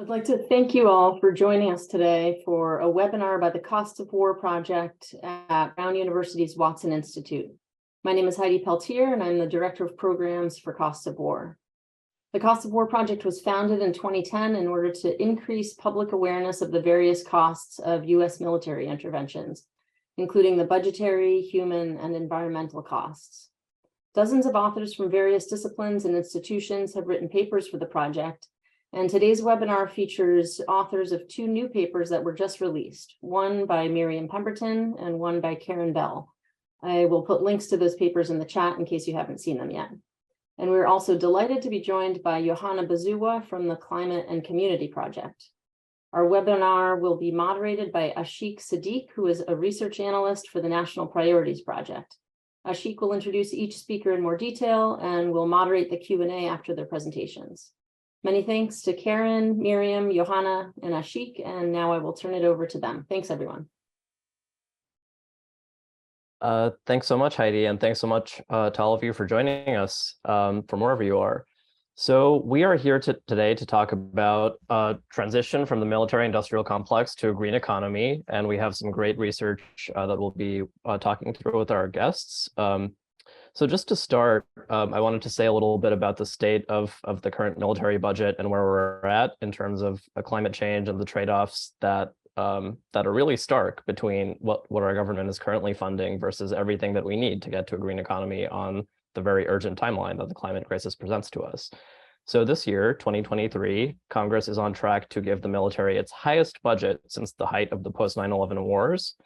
I'd like to thank you all for joining us today for a webinar by the Cost of War Project at Brown University's Watson Institute. My name is Heidi Peltier, and I'm the Director of Programs for Cost of War. The Cost of War Project was founded in 2010 in order to increase public awareness of the various costs of U.S. military interventions, including the budgetary, human, and environmental costs. Dozens of authors from various disciplines and institutions have written papers for the project, and today's webinar features authors of two new papers that were just released, one by Miriam Pemberton and one by Bell. I will put links to those papers in the chat in case you haven't seen them yet. And we're also delighted to be joined by Johanna Bozuwa from the Climate and Community Project. Our webinar will be moderated by Ashik Siddique, who is a research analyst for the National Priorities Project. Ashik will introduce each speaker in more detail and will moderate the Q&A after their presentations. Many thanks to Karen, Miriam, Johanna, and Ashik, and now I will turn it over to them. Thanks, everyone. Thanks so much, Heidi, and thanks so much to all of you for joining us from wherever you are. So we are here today to talk about transition from the military-industrial complex to a green economy, and we have some great research that we'll be talking through with our guests. So just to start, I wanted to say a little bit about the state of the current military budget and where we're at in terms of climate change and the trade-offs that are really stark between what our government is currently funding versus everything that we need to get to a green economy on the very urgent timeline that the climate crisis presents to us. So this year, 2023, Congress is on track to give the military its highest budget since the height of the post-9/11 wars.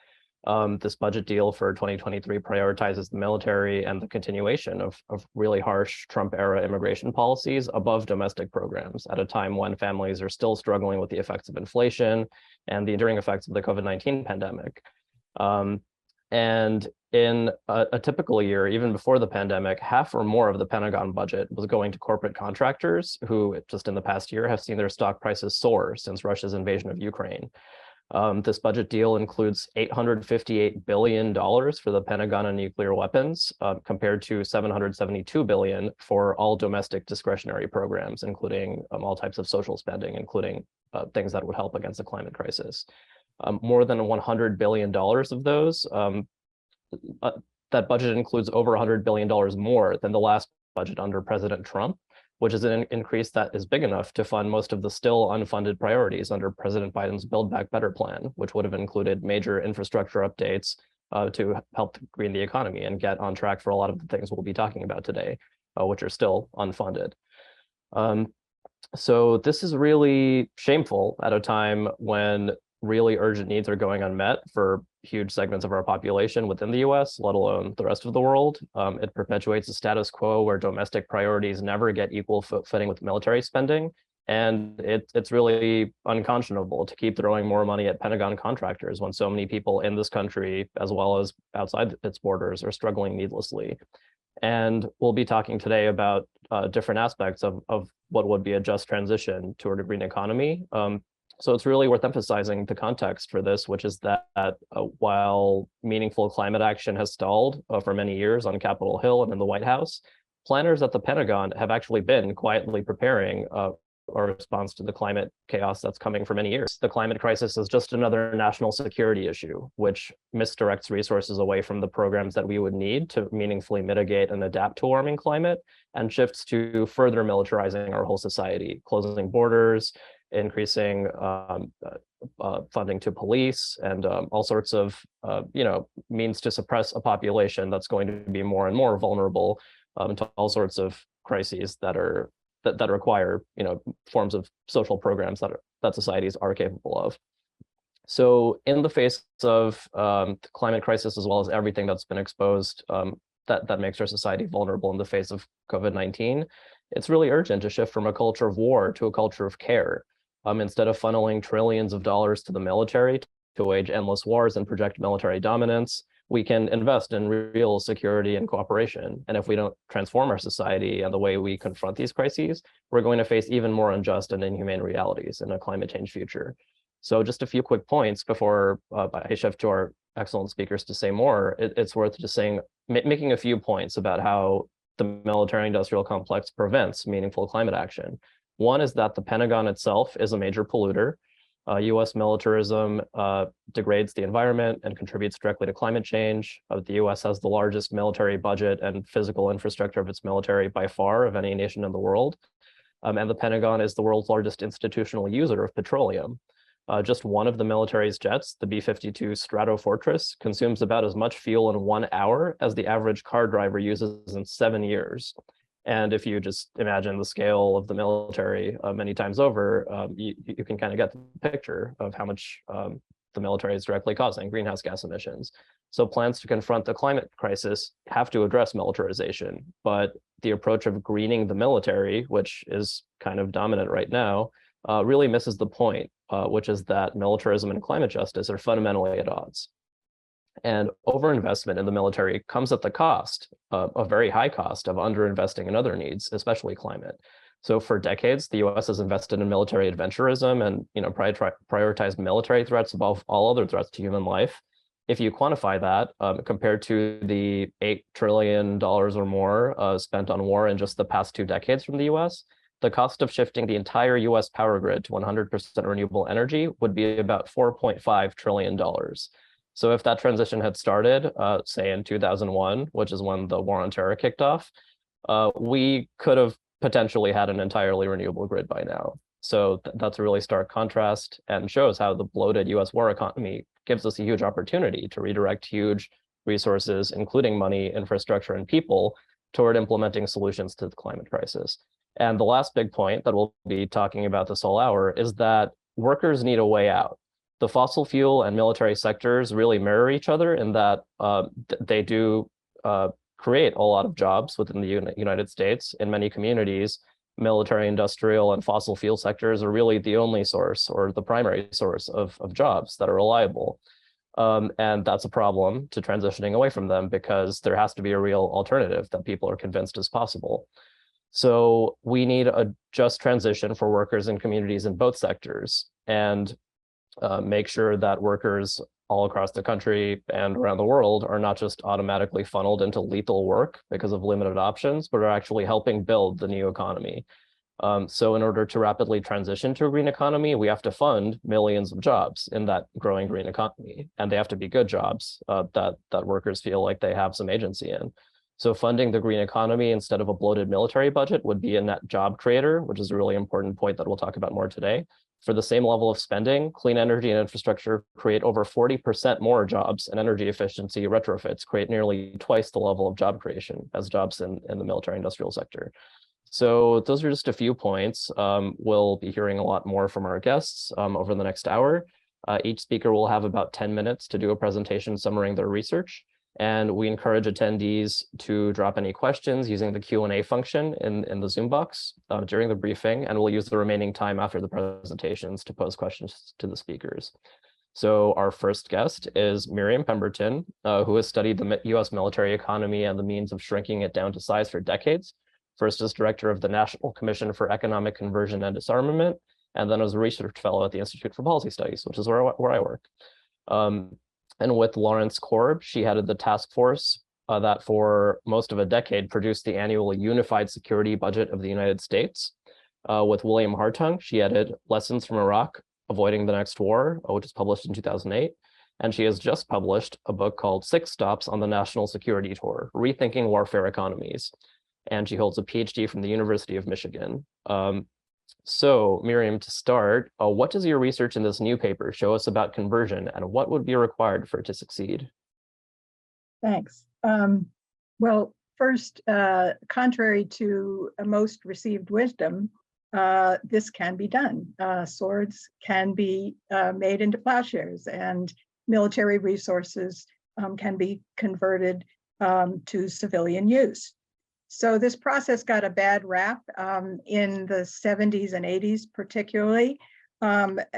This budget deal for 2023 prioritizes the military and the continuation of really harsh Trump-era immigration policies above domestic programs at a time when families are still struggling with the effects of inflation and the enduring effects of the COVID-19 pandemic. And in a typical year, even before the pandemic, half or more of the Pentagon budget was going to corporate contractors who just in the past year have seen their stock prices soar since Russia's invasion of Ukraine. This budget deal includes $858 billion for the Pentagon and nuclear weapons, compared to $772 billion for all domestic discretionary programs, including all types of social spending, including things that would help against the climate crisis. More than $100 billion of those, that budget includes over $100 billion more than the last budget under President Trump, which is an increase that is big enough to fund most of the still unfunded priorities under President Biden's Build Back Better plan, which would have included major infrastructure updates to help green the economy and get on track for a lot of the things we'll be talking about today, which are still unfunded. So this is really shameful at a time when really urgent needs are going unmet for huge segments of our population within the US, let alone the rest of the world. It perpetuates a status quo where domestic priorities never get equal footing with military spending. And it's really unconscionable to keep throwing more money at Pentagon contractors when so many people in this country, as well as outside its borders, are struggling needlessly. And we'll be talking today about different aspects of what would be a just transition toward a green economy. So it's really worth emphasizing the context for this, which is that while meaningful climate action has stalled for many years on Capitol Hill and in the White House, planners at the Pentagon have actually been quietly preparing a response to the climate chaos that's coming for many years. The climate crisis is just another national security issue, which misdirects resources away from the programs that we would need to meaningfully mitigate and adapt to a warming climate, and shifts to further militarizing our whole society, closing borders, increasing funding to police, and all sorts of means to suppress a population that's going to be more and more vulnerable to all sorts of crises that require forms of social programs that societies are capable of. So in the face of the climate crisis, as well as everything that's been exposed that makes our society vulnerable in the face of COVID-19, it's really urgent to shift from a culture of war to a culture of care. Instead of funneling trillions of dollars to the military to wage endless wars and project military dominance, we can invest in real security and cooperation. And if we don't transform our society and the way we confront these crises, we're going to face even more unjust and inhumane realities in a climate change future. So just a few quick points before I shift to our excellent speakers to say more. It's worth just making a few points about how the military-industrial complex prevents meaningful climate action. One is that the Pentagon itself is a major polluter. US militarism degrades the environment and contributes directly to climate change. The US has the largest military budget and physical infrastructure of its military by far of any nation in the world. And the Pentagon is the world's largest institutional user of petroleum. Just one of the military's jets, the B-52 Stratofortress, consumes about as much fuel in 1 hour as the average car driver uses in 7 years. And if you just imagine the scale of the military many times over, you can kind of get the picture of how much the military is directly causing greenhouse gas emissions. So plans to confront the climate crisis have to address militarization, but the approach of greening the military, which is kind of dominant right now, really misses the point, which is that militarism and climate justice are fundamentally at odds. And overinvestment in the military comes at the cost, a very high cost of underinvesting in other needs, especially climate. So for decades, the US has invested in military adventurism and prioritized military threats above all other threats to human life. If you quantify that, compared to the $8 trillion or more spent on war in just the past 2 decades from the US, the cost of shifting the entire US power grid to 100% renewable energy would be about $4.5 trillion. So if that transition had started, say in 2001, which is when the war on terror kicked off, we could have potentially had an entirely renewable grid by now. So that's a really stark contrast and shows how the bloated US war economy gives us a huge opportunity to redirect huge resources, including money, infrastructure, and people, toward implementing solutions to the climate crisis. And the last big point that we'll be talking about this whole hour is that workers need a way out. The fossil fuel and military sectors really mirror each other in that they do create a lot of jobs within the United States. In many communities, military, industrial, and fossil fuel sectors are really the only source or the primary source of jobs that are reliable. And that's a problem to transitioning away from them because there has to be a real alternative that people are convinced is possible. So we need a just transition for workers and communities in both sectors, and make sure that workers all across the country and around the world are not just automatically funneled into lethal work because of limited options, but are actually helping build the new economy. So in order to rapidly transition to a green economy, we have to fund millions of jobs in that growing green economy, and they have to be good jobs that workers feel like they have some agency in. So funding the green economy instead of a bloated military budget would be a net job creator, which is a really important point that we'll talk about more today. For the same level of spending, clean energy and infrastructure create over 40% more jobs, and energy efficiency retrofits create nearly twice the level of job creation as jobs in the military industrial sector. So those are just a few points. We'll be hearing a lot more from our guests over the next hour. Each speaker will have about 10 minutes to do a presentation summarizing their research. And we encourage attendees to drop any questions using the Q&A function in the Zoom box during the briefing, and we'll use the remaining time after the presentations to pose questions to the speakers. So our first guest is Miriam Pemberton, who has studied the US military economy and the means of shrinking it down to size for decades, first as director of the National Commission for Economic Conversion and Disarmament, and then as a research fellow at the Institute for Policy Studies, which is where I work. And with Lawrence Korb, she headed the task force that for most of a decade produced the annual Unified Security Budget of the United States. With William Hartung, she headed Lessons from Iraq, Avoiding the Next War, which was published in 2008. And she has just published a book called 6 Stops on the National Security Tour, Rethinking Warfare Economies. And she holds a PhD from the University of Michigan. So Miriam, to start, what does your research in this new paper show us about conversion, and what would be required for it to succeed? Thanks. Well, first, contrary to most received wisdom, this can be done. Swords can be made into plowshares, and military resources can be converted to civilian use. So this process got a bad rap in the 70s and 80s, particularly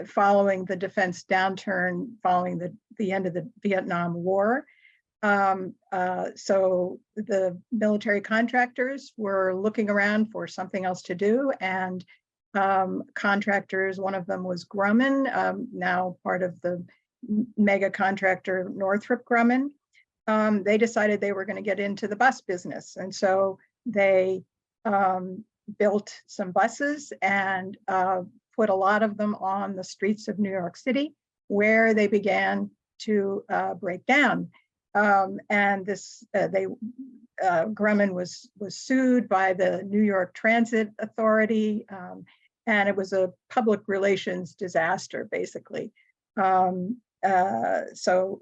following the defense downturn, following the end of the Vietnam War. So the military contractors were looking around for something else to do, and contractors, one of them was Grumman, now part of the mega contractor Northrop Grumman. They decided they were going to get into the bus business, and so they built some buses and put a lot of them on the streets of New York City, where they began to break down. And Grumman was sued by the New York Transit Authority, and it was a public relations disaster, basically. So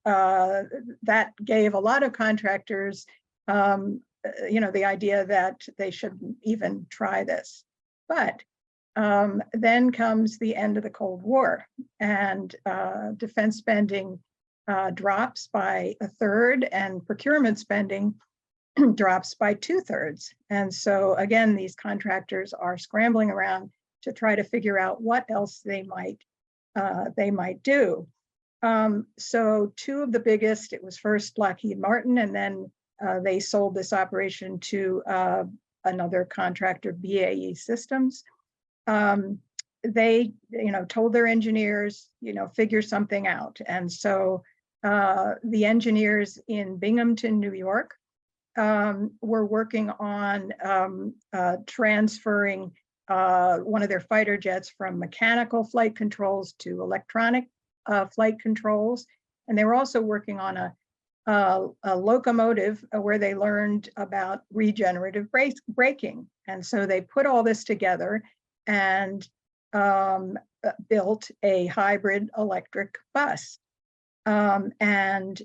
that gave a lot of contractors, the idea that they shouldn't even try this. But then comes the end of the Cold War, and defense spending drops by a third, and procurement spending drops by 2/3. And so again, these contractors are scrambling around to try to figure out what else they might do. So two of the biggest, it was first Lockheed Martin, and then they sold this operation to another contractor, BAE Systems. They, told their engineers, figure something out. And so the engineers in Binghamton, New York, were working on transferring one of their fighter jets from mechanical flight controls to electronic flight controls. And they were also working on a locomotive where they learned about regenerative braking. And so they put all this together and built a hybrid electric bus. And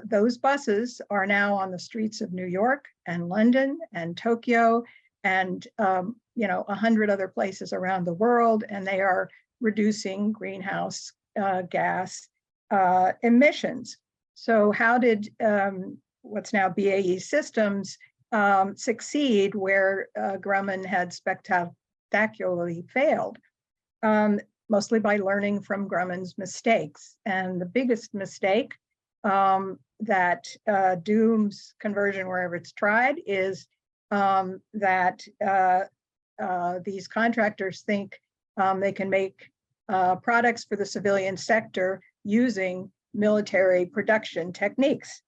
those buses are now on the streets of New York and London and Tokyo and 100 other places around the world, and they are reducing greenhouse gas emissions. So how did what's now BAE Systems succeed where Grumman had spectacularly failed? Mostly by learning from Grumman's mistakes. And the biggest mistake that dooms conversion wherever it's tried is that these contractors think they can make products for the civilian sector using military production techniques.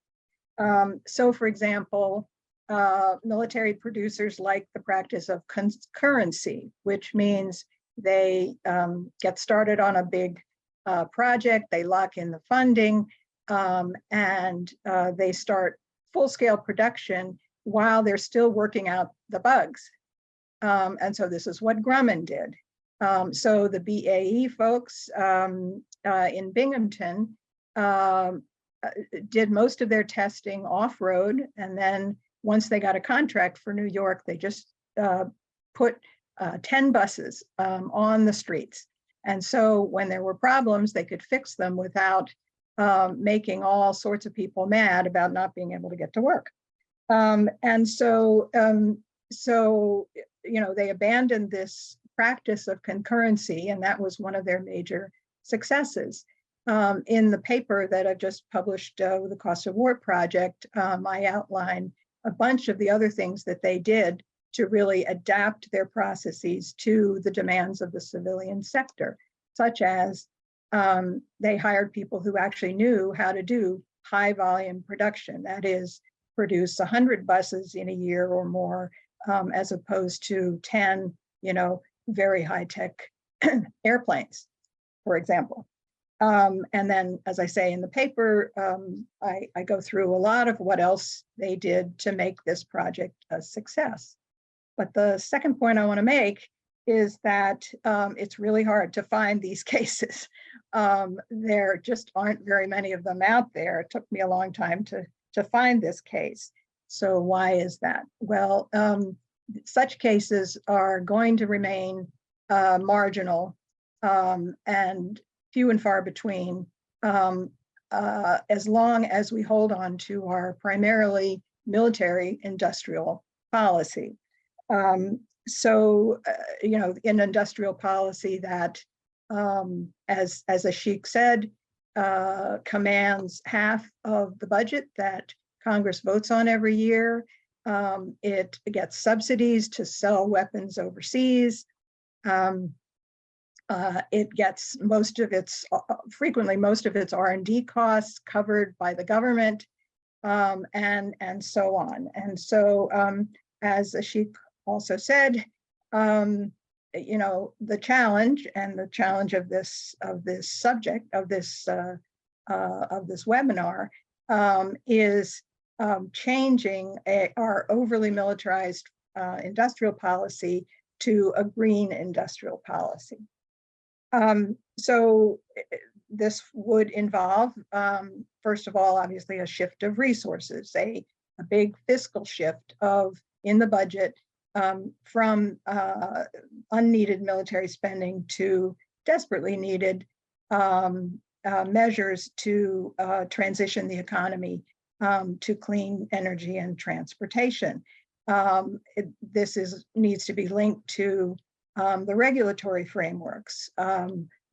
So for example, military producers like the practice of concurrency, which means they get started on a big project, they lock in the funding, and they start full-scale production while they're still working out the bugs. And so this is what Grumman did. So the BAE folks in Binghamton did most of their testing off-road, and then once they got a contract for New York, they just put 10 buses on the streets. And so when there were problems, they could fix them without making all sorts of people mad about not being able to get to work. And so they abandoned this practice of concurrency, and that was one of their major successes. In the paper that I've just published with the Cost of War Project, I outline a bunch of the other things that they did to really adapt their processes to the demands of the civilian sector, such as they hired people who actually knew how to do high volume production, that is, produce 100 buses in a year or more, as opposed to 10, very high-tech airplanes, for example. And then, as I say in the paper, I go through a lot of what else they did to make this project a success. But the second point I want to make is that it's really hard to find these cases. There just aren't very many of them out there. It took me a long time to find this case. So why is that? Well, such cases are going to remain marginal and few and far between as long as we hold on to our primarily military industrial policy. In industrial policy that, as Ashik said, commands half of the budget that Congress votes on every year. It gets subsidies to sell weapons overseas. It gets frequently most of its R&D costs covered by the government, and so on. And so, as Ashik also said, you know, the challenge of this subject of this webinar is changing our overly militarized industrial policy to a green industrial policy. So this would involve, first of all, obviously, a shift of resources, a big fiscal shift in the budget from unneeded military spending to desperately needed measures to transition the economy to clean energy and transportation. This needs to be linked to the regulatory frameworks,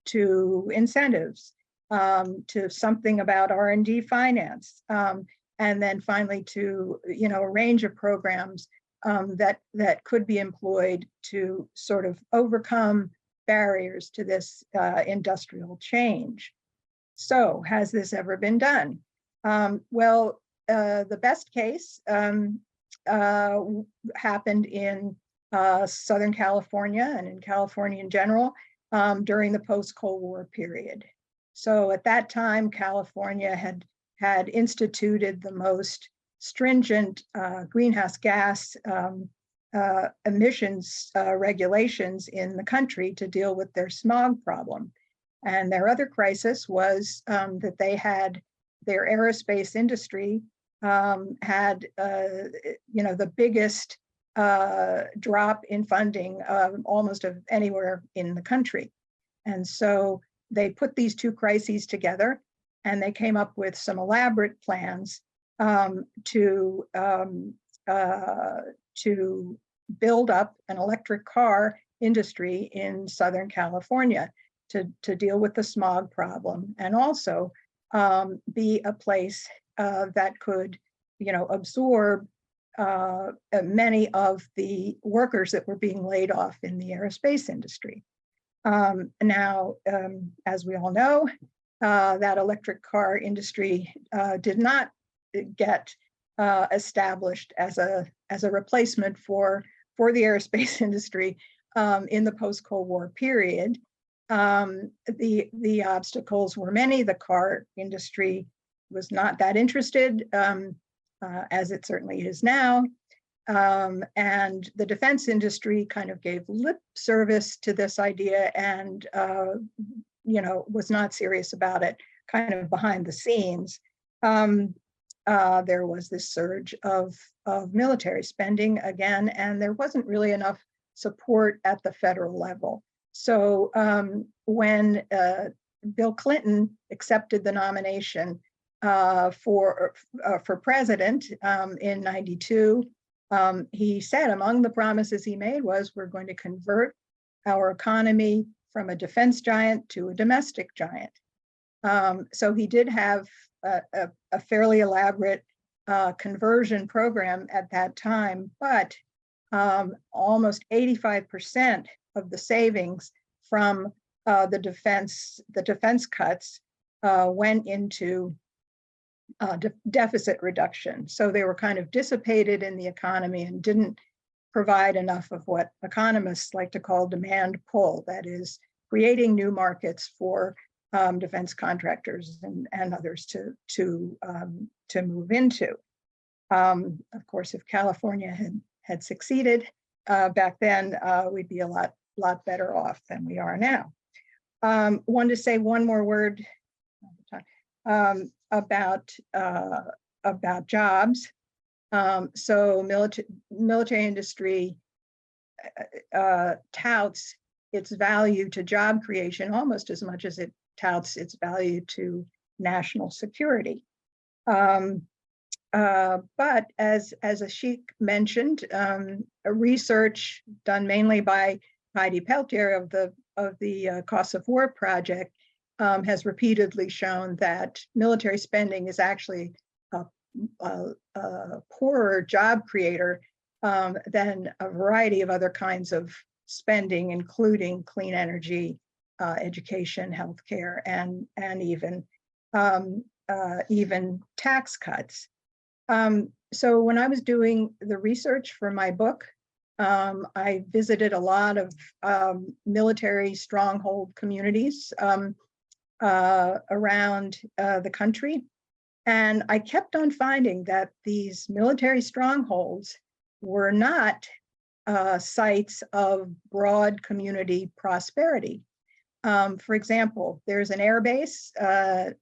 to incentives, to something about R&D finance, and then finally to, you know, a range of programs that could be employed to sort of overcome barriers to this industrial change. So has this ever been done? Well, the best case happened in Southern California and in California in general during the post-Cold War period. So at that time, California had instituted the most stringent greenhouse gas emissions regulations in the country to deal with their smog problem. And their other crisis was that they had their aerospace industry had you know, the biggest drop in funding almost of anywhere in the country. And so they put these two crises together and they came up with some elaborate plans to build up an electric car industry in Southern California to deal with the smog problem, and also be a place that could, you know, absorb many of the workers that were being laid off in the aerospace industry. Now, as we all know, that electric car industry did not get established as a replacement for the aerospace industry in the post-Cold War period. The obstacles were many. The car industry was not that interested, as it certainly is now. And the defense industry kind of gave lip service to this idea and, you know, was not serious about it, kind of behind the scenes. There was this surge of military spending again, and there wasn't really enough support at the federal level. So when Bill Clinton accepted the nomination for president in '92, he said among the promises he made was, we're going to convert our economy from a defense giant to a domestic giant. So he did have a fairly elaborate conversion program at that time, but almost 85% of the savings from the defense cuts went into deficit reduction. So they were kind of dissipated in the economy and didn't provide enough of what economists like to call demand pull, that is, creating new markets for defense contractors and others to move into. Of course, if California had succeeded back then, we'd be a lot better off than we are now. Wanted to say one more word about jobs. So military industry touts its value to job creation almost as much as it touts its value to national security. But as Ashik mentioned, a research done mainly by Heidi Peltier of the Costs of War Project has repeatedly shown that military spending is actually a poorer job creator than a variety of other kinds of spending, including clean energy, education, healthcare, and even tax cuts. So when I was doing the research for my book, I visited a lot of military stronghold communities around the country. And I kept on finding that these military strongholds were not sites of broad community prosperity. For example, there's an air base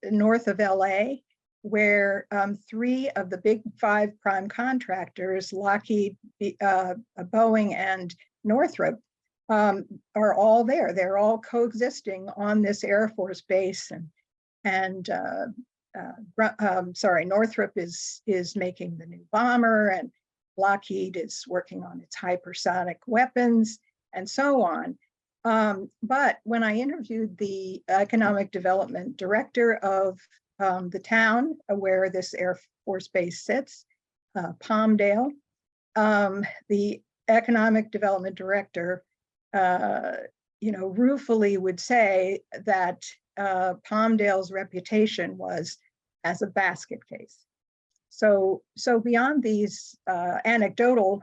north of LA where 3 of the big 5 prime contractors, Lockheed, Boeing, and Northrop, are all there. They're all coexisting on this Air Force base, and Northrop is making the new bomber, and Lockheed is working on its hypersonic weapons, and so on. But when I interviewed the economic development director of the town where this Air Force base sits, Palmdale, the economic development director, ruefully would say that Palmdale's reputation was as a basket case. So beyond these anecdotal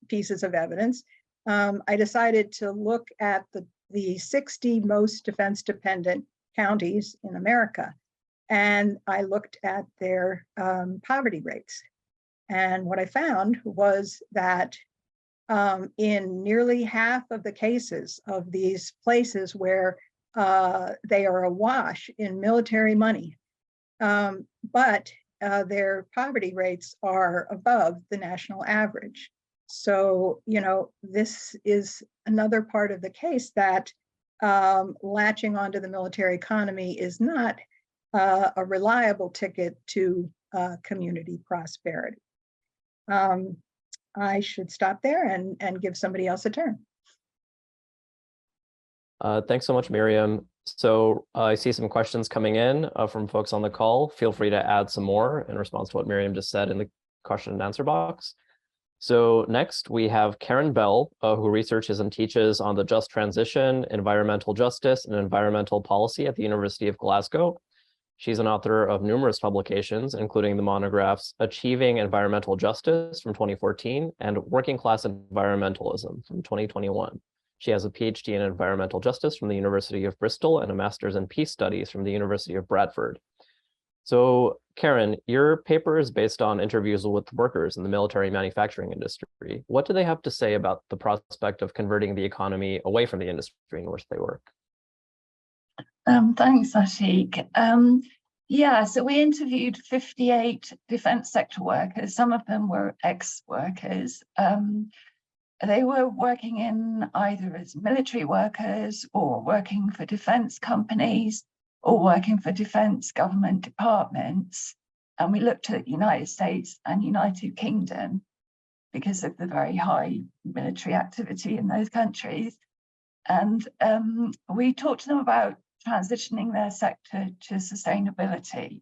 pieces of evidence, I decided to look at the 60 most defense-dependent counties in America, and I looked at their poverty rates. And what I found was that in nearly half of the cases of these places where they are awash in military money, but their poverty rates are above the national average. So, this is another part of the case that latching onto the military economy is not a reliable ticket to community prosperity. I should stop there and give somebody else a turn. Thanks so much, Miriam. So I see some questions coming in from folks on the call. Feel free to add some more in response to what Miriam just said in the question and answer box. So next we have Karen Bell, who researches and teaches on the just transition, environmental justice, and environmental policy at the University of Glasgow. She's an author of numerous publications, including the monographs Achieving Environmental Justice from 2014 and Working Class Environmentalism from 2021. She has a PhD in environmental justice from the University of Bristol and a master's in peace studies from the University of Bradford. So Karen, your paper is based on interviews with workers in the military manufacturing industry. What do they have to say about the prospect of converting the economy away from the industry in which they work? Thanks, Ashik. So we interviewed 58 defense sector workers. Some of them were ex-workers. They were working in either as military workers or working for defense companies or working for defense government departments. And we looked at United States and United Kingdom because of the very high military activity in those countries. And we talked to them about transitioning their sector to sustainability.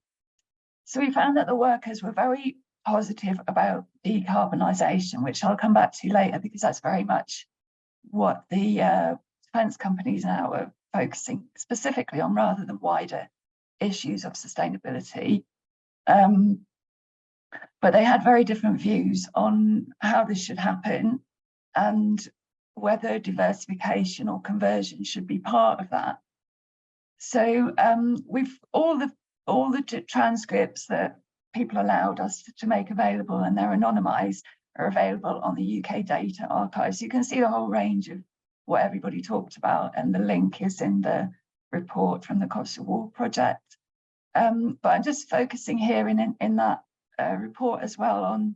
So we found that the workers were very positive about decarbonisation, which I'll come back to later because that's very much what the defence companies now are focusing specifically on rather than wider issues of sustainability. But they had very different views on how this should happen and whether diversification or conversion should be part of that. So we've all the transcripts that people allowed us to make available, and they're anonymized, are available on the UK Data Archive. So you can see the whole range of what everybody talked about, and the link is in the report from the Cost of War project. But I'm just focusing here in that report as well on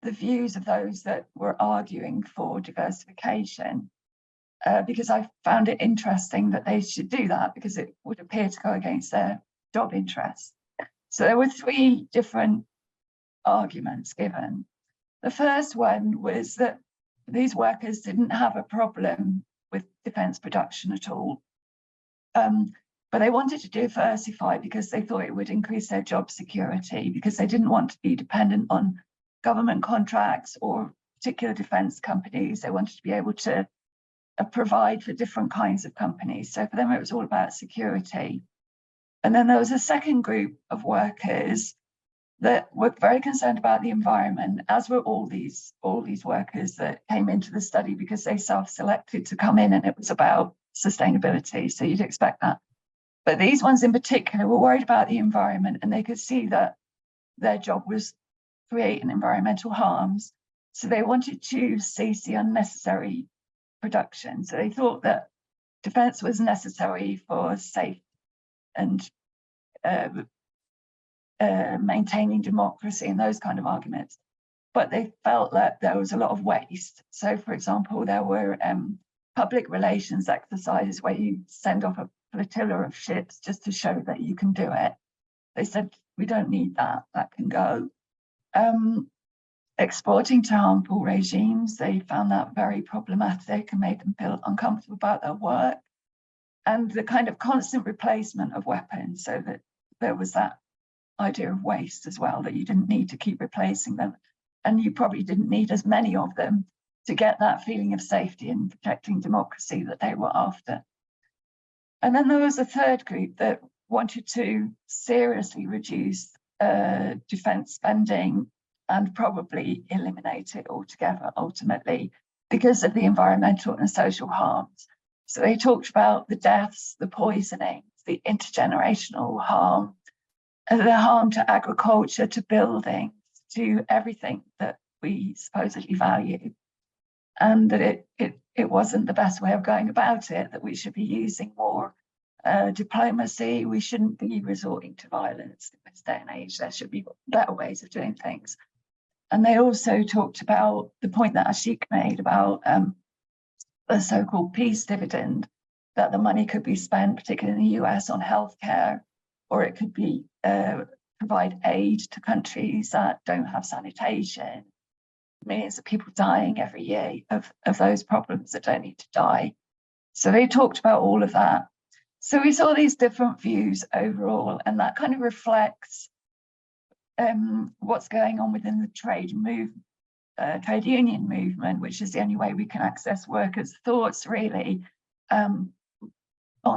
the views of those that were arguing for diversification. Because I found it interesting that they should do that because it would appear to go against their job interests. So there were 3 different arguments given. The first one was that these workers didn't have a problem with defence production at all, but they wanted to diversify because they thought it would increase their job security, because they didn't want to be dependent on government contracts or particular defence companies. They wanted to be able to provide for different kinds of companies. So for them, it was all about security. And then there was a second group of workers that were very concerned about the environment, as were all these workers that came into the study because they self-selected to come in, and it was about sustainability. So you'd expect that. But these ones in particular were worried about the environment, and they could see that their job was creating environmental harms. So they wanted to cease the unnecessary production. So they thought that defense was necessary for safe and maintaining democracy and those kind of arguments. But they felt that there was a lot of waste. So, for example, there were public relations exercises where you send off a flotilla of ships just to show that you can do it. They said, we don't need that, that can go. Exporting to harmful regimes, they found that very problematic and made them feel uncomfortable about their work. And the kind of constant replacement of weapons, so that there was that idea of waste as well, that you didn't need to keep replacing them. And you probably didn't need as many of them to get that feeling of safety and protecting democracy that they were after. And then there was a third group that wanted to seriously reduce defense spending and probably eliminate it altogether, ultimately, because of the environmental and social harms. So they talked about the deaths, the poisonings, the intergenerational harm, the harm to agriculture, to buildings, to everything that we supposedly value, and that it wasn't the best way of going about it, that we should be using more diplomacy. We shouldn't be resorting to violence in this day and age. There should be better ways of doing things. And they also talked about the point that Ashik made about the so-called peace dividend, that the money could be spent, particularly in the US, on healthcare, or it could be provide aid to countries that don't have sanitation. Millions of people dying every year of those problems that don't need to die. So they talked about all of that. So we saw these different views overall, and that kind of reflects what's going on within the trade union movement, which is the only way we can access workers' thoughts really on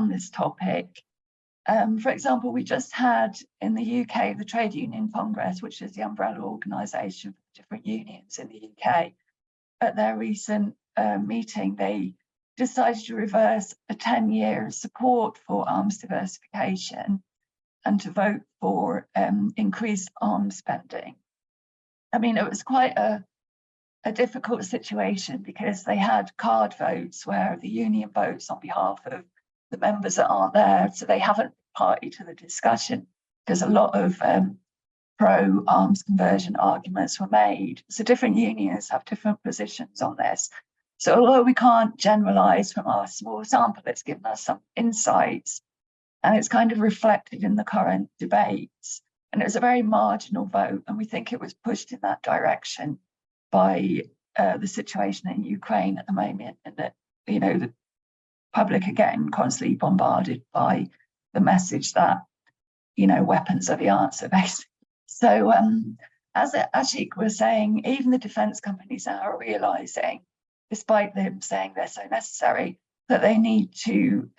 this topic. For example, we just had in the UK the Trade Union Congress, which is the umbrella organisation for different unions in the UK. At their recent meeting, they decided to reverse a 10-year support for arms diversification and to vote for increased arms spending. I mean, it was quite a difficult situation because they had card votes where the union votes on behalf of the members that aren't there, so they haven't party to the discussion, because a lot of pro-arms conversion arguments were made. So different unions have different positions on this. So although we can't generalize from our small sample, it's given us some insights, and it's kind of reflected in the current debates. And it was a very marginal vote, and we think it was pushed in that direction by the situation in Ukraine at the moment, and that, you know, the public are getting constantly bombarded by the message that, you know, weapons are the answer, basically. So as Ashik was saying, even the defense companies now are realizing, despite them saying they're so necessary, that they need to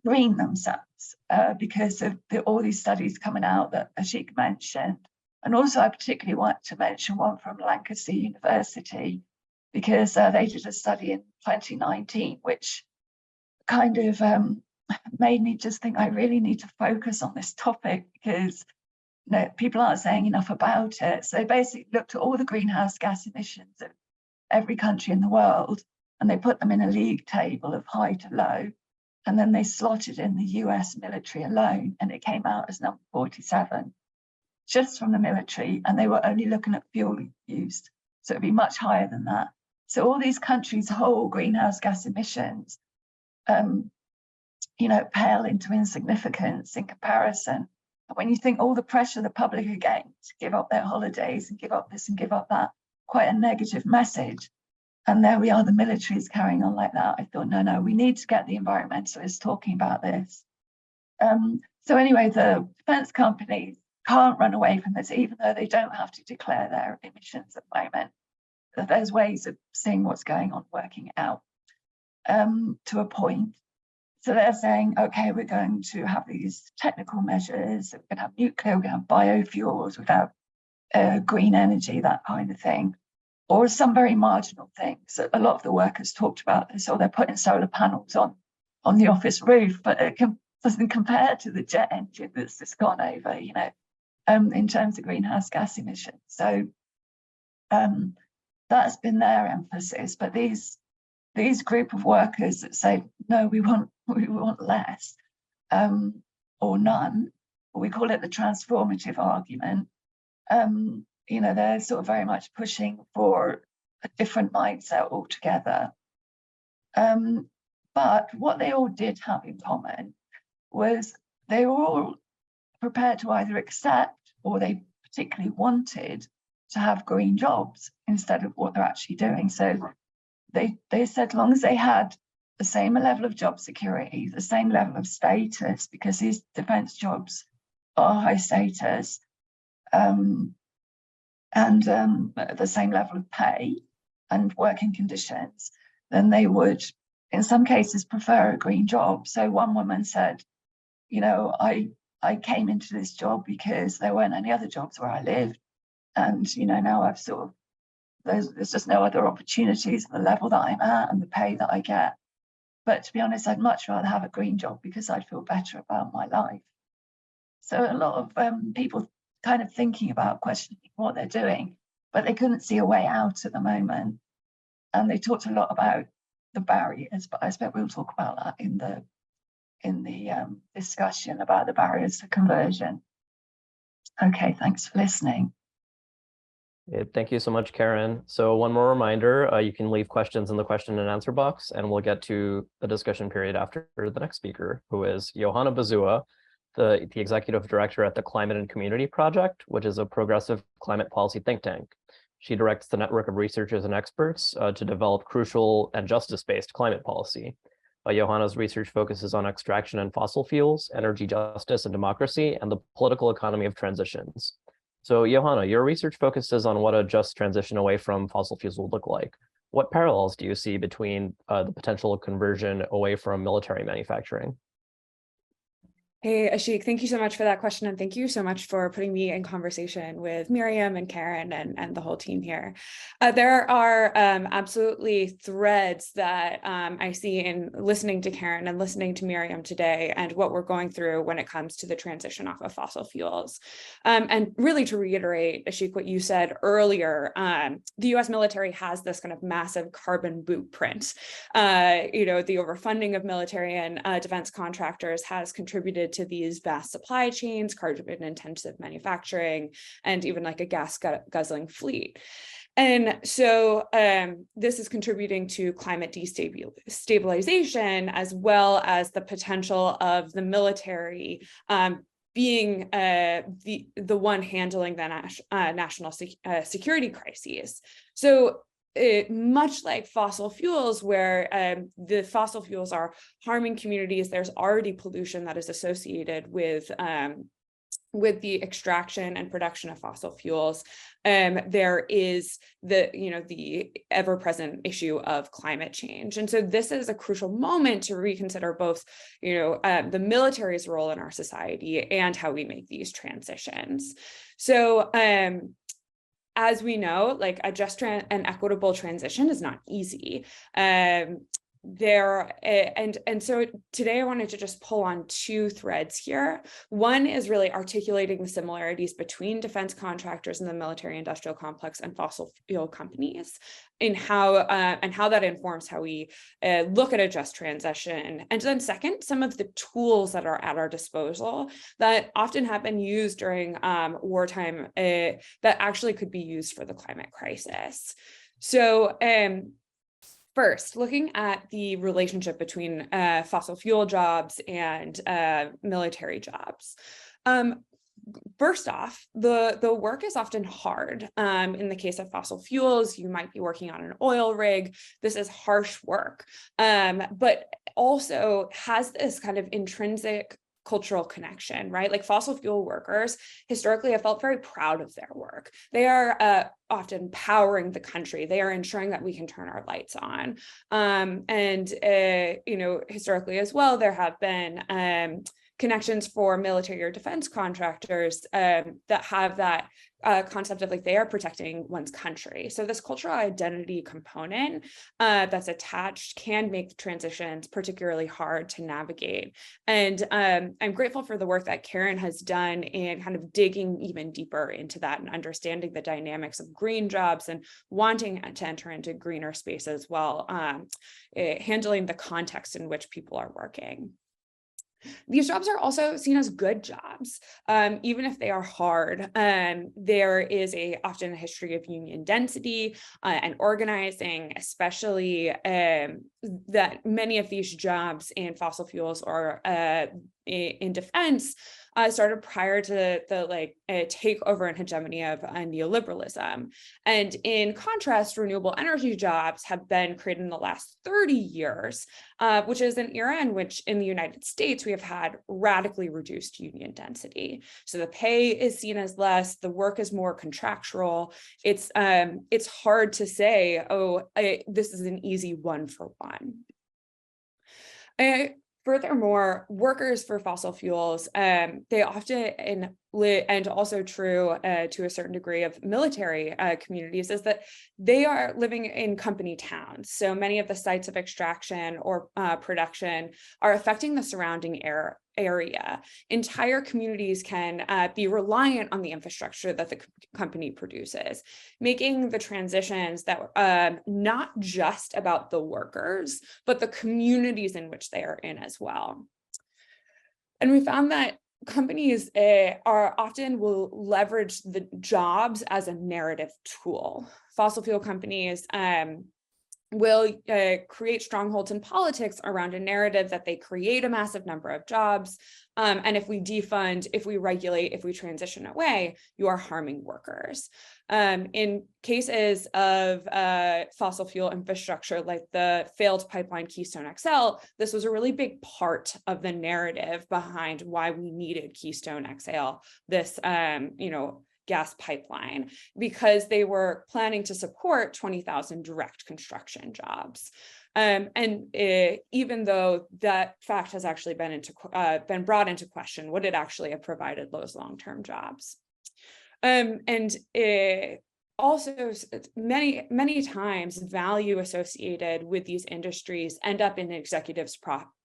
green themselves because of all these studies coming out that Ashik mentioned. And also I particularly want to mention one from Lancaster University, because they did a study in 2019, which kind of made me just think I really need to focus on this topic, because people aren't saying enough about it. So they basically looked at all the greenhouse gas emissions of every country in the world, and they put them in a league table of high to low, and then they slotted in the US military alone, and it came out as number 47, just from the military, and they were only looking at fuel used, so it'd be much higher than that. So all these countries' whole greenhouse gas emissions you know, pale into insignificance in comparison. And when you think all the pressure the public are getting to give up their holidays and give up this and give up that, quite a negative message. And there we are, the military is carrying on like that. I thought, no, we need to get the environmentalists talking about this. So anyway, the defense companies can't run away from this, even though they don't have to declare their emissions at the moment. There's ways of seeing what's going on, working it out to a point. So they're saying, okay, we're going to have these technical measures, we're going to have nuclear, we're going to have biofuels, we're going to have green energy, that kind of thing, or some very marginal things. A lot of the workers talked about this, or they're putting solar panels on the office roof, but it doesn't compare to the jet engine that's just gone over, in terms of greenhouse gas emissions. So that's been their emphasis. But these group of workers that say, no, we want less or none, or we call it the transformative argument, they're sort of very much pushing for a different mindset altogether. But what they all did have in common was they were all prepared to either accept, or they particularly wanted to have green jobs instead of what they're actually doing. So they said, as long as they had the same level of job security, the same level of status, because these defence jobs are high status, and the same level of pay and working conditions, then they would, in some cases, prefer a green job. So one woman said, I came into this job because there weren't any other jobs where I lived, and now I've sort of, there's just no other opportunities at the level that I'm at and the pay that I get. But to be honest, I'd much rather have a green job because I'd feel better about my life. So a lot of people kind of thinking about questioning what they're doing, but they couldn't see a way out at the moment. And they talked a lot about the barriers, but I expect we'll talk about that in the discussion about the barriers to conversion. Okay, thanks for listening. Thank you so much, Karen. So one more reminder, you can leave questions in the question and answer box, and we'll get to the discussion period after the next speaker, who is Johanna Bozuwa, the executive director at the Climate and Community Project, which is a progressive climate policy think tank. She directs the network of researchers and experts to develop crucial and justice-based climate policy. Johanna's research focuses on extraction and fossil fuels, energy justice and democracy, and the political economy of transitions. So Johanna, your research focuses on what a just transition away from fossil fuels will look like. What parallels do you see between the potential conversion away from military manufacturing? Hey, Ashik, thank you so much for that question. And thank you so much for putting me in conversation with Miriam and Karen and the whole team here. There are absolutely threads that I see in listening to Karen and listening to Miriam today and what we're going through when it comes to the transition off of fossil fuels. And really to reiterate, Ashik, what you said earlier, the US military has this kind of massive carbon blueprint. The overfunding of military and defense contractors has contributed to these vast supply chains, carbon intensive manufacturing, and even like a gas guzzling fleet. And so this is contributing to climate destabilization, as well as the potential of the military being the one handling the national security crises. So much like fossil fuels, where the fossil fuels are harming communities, there's already pollution that is associated with the extraction and production of fossil fuels. There is the ever-present issue of climate change. And so this is a crucial moment to reconsider both, the military's role in our society and how we make these transitions. So, as we know, like a just and equitable transition is not easy. And so today I wanted to just pull on two threads here. One is really articulating the similarities between defense contractors in the military industrial complex and fossil fuel companies, in how that informs how we look at a just transition. And then second, some of the tools that are at our disposal that often have been used during wartime that actually could be used for the climate crisis. So first, looking at the relationship between fossil fuel jobs and military jobs. First off, the work is often hard. In the case of fossil fuels, you might be working on an oil rig. This is harsh work, but also has this kind of intrinsic cultural connection, right? Like fossil fuel workers historically have felt very proud of their work. They are often powering the country. They are ensuring that we can turn our lights on. Historically as well, there have been connections for military or defense contractors that have that concept of like they are protecting one's country. So this cultural identity component that's attached can make the transitions particularly hard to navigate. And I'm grateful for the work that Karen has done in kind of digging even deeper into that and understanding the dynamics of green jobs and wanting to enter into greener spaces while handling the context in which people are working. These jobs are also seen as good jobs, even if they are hard. There is often a history of union density and organizing, especially that many of these jobs in fossil fuels or in defense started prior to the takeover and hegemony of neoliberalism. And in contrast, renewable energy jobs have been created in the last 30 years, which is an era in which in the United States, we have had radically reduced union density. So the pay is seen as less, the work is more contractual. It's hard to say, this is an easy one for one. Furthermore, workers for fossil fuels, they often, and also true to a certain degree of military communities, is that they are living in company towns. So many of the sites of extraction or production are affecting the surrounding area. Entire communities can be reliant on the infrastructure that the company produces, making the transitions that not just about the workers, but the communities in which they are in as well. And we found that companies will leverage the jobs as a narrative tool. Fossil fuel companies will create strongholds in politics around a narrative that they create a massive number of jobs. And if we defund, if we regulate, if we transition away, you are harming workers. In cases of fossil fuel infrastructure, like the failed pipeline Keystone XL, this was a really big part of the narrative behind why we needed Keystone XL, this gas pipeline, because they were planning to support 20,000 direct construction jobs. Even though that fact has actually been brought into question, would it actually have provided those long-term jobs? Also, many times value associated with these industries end up in executives'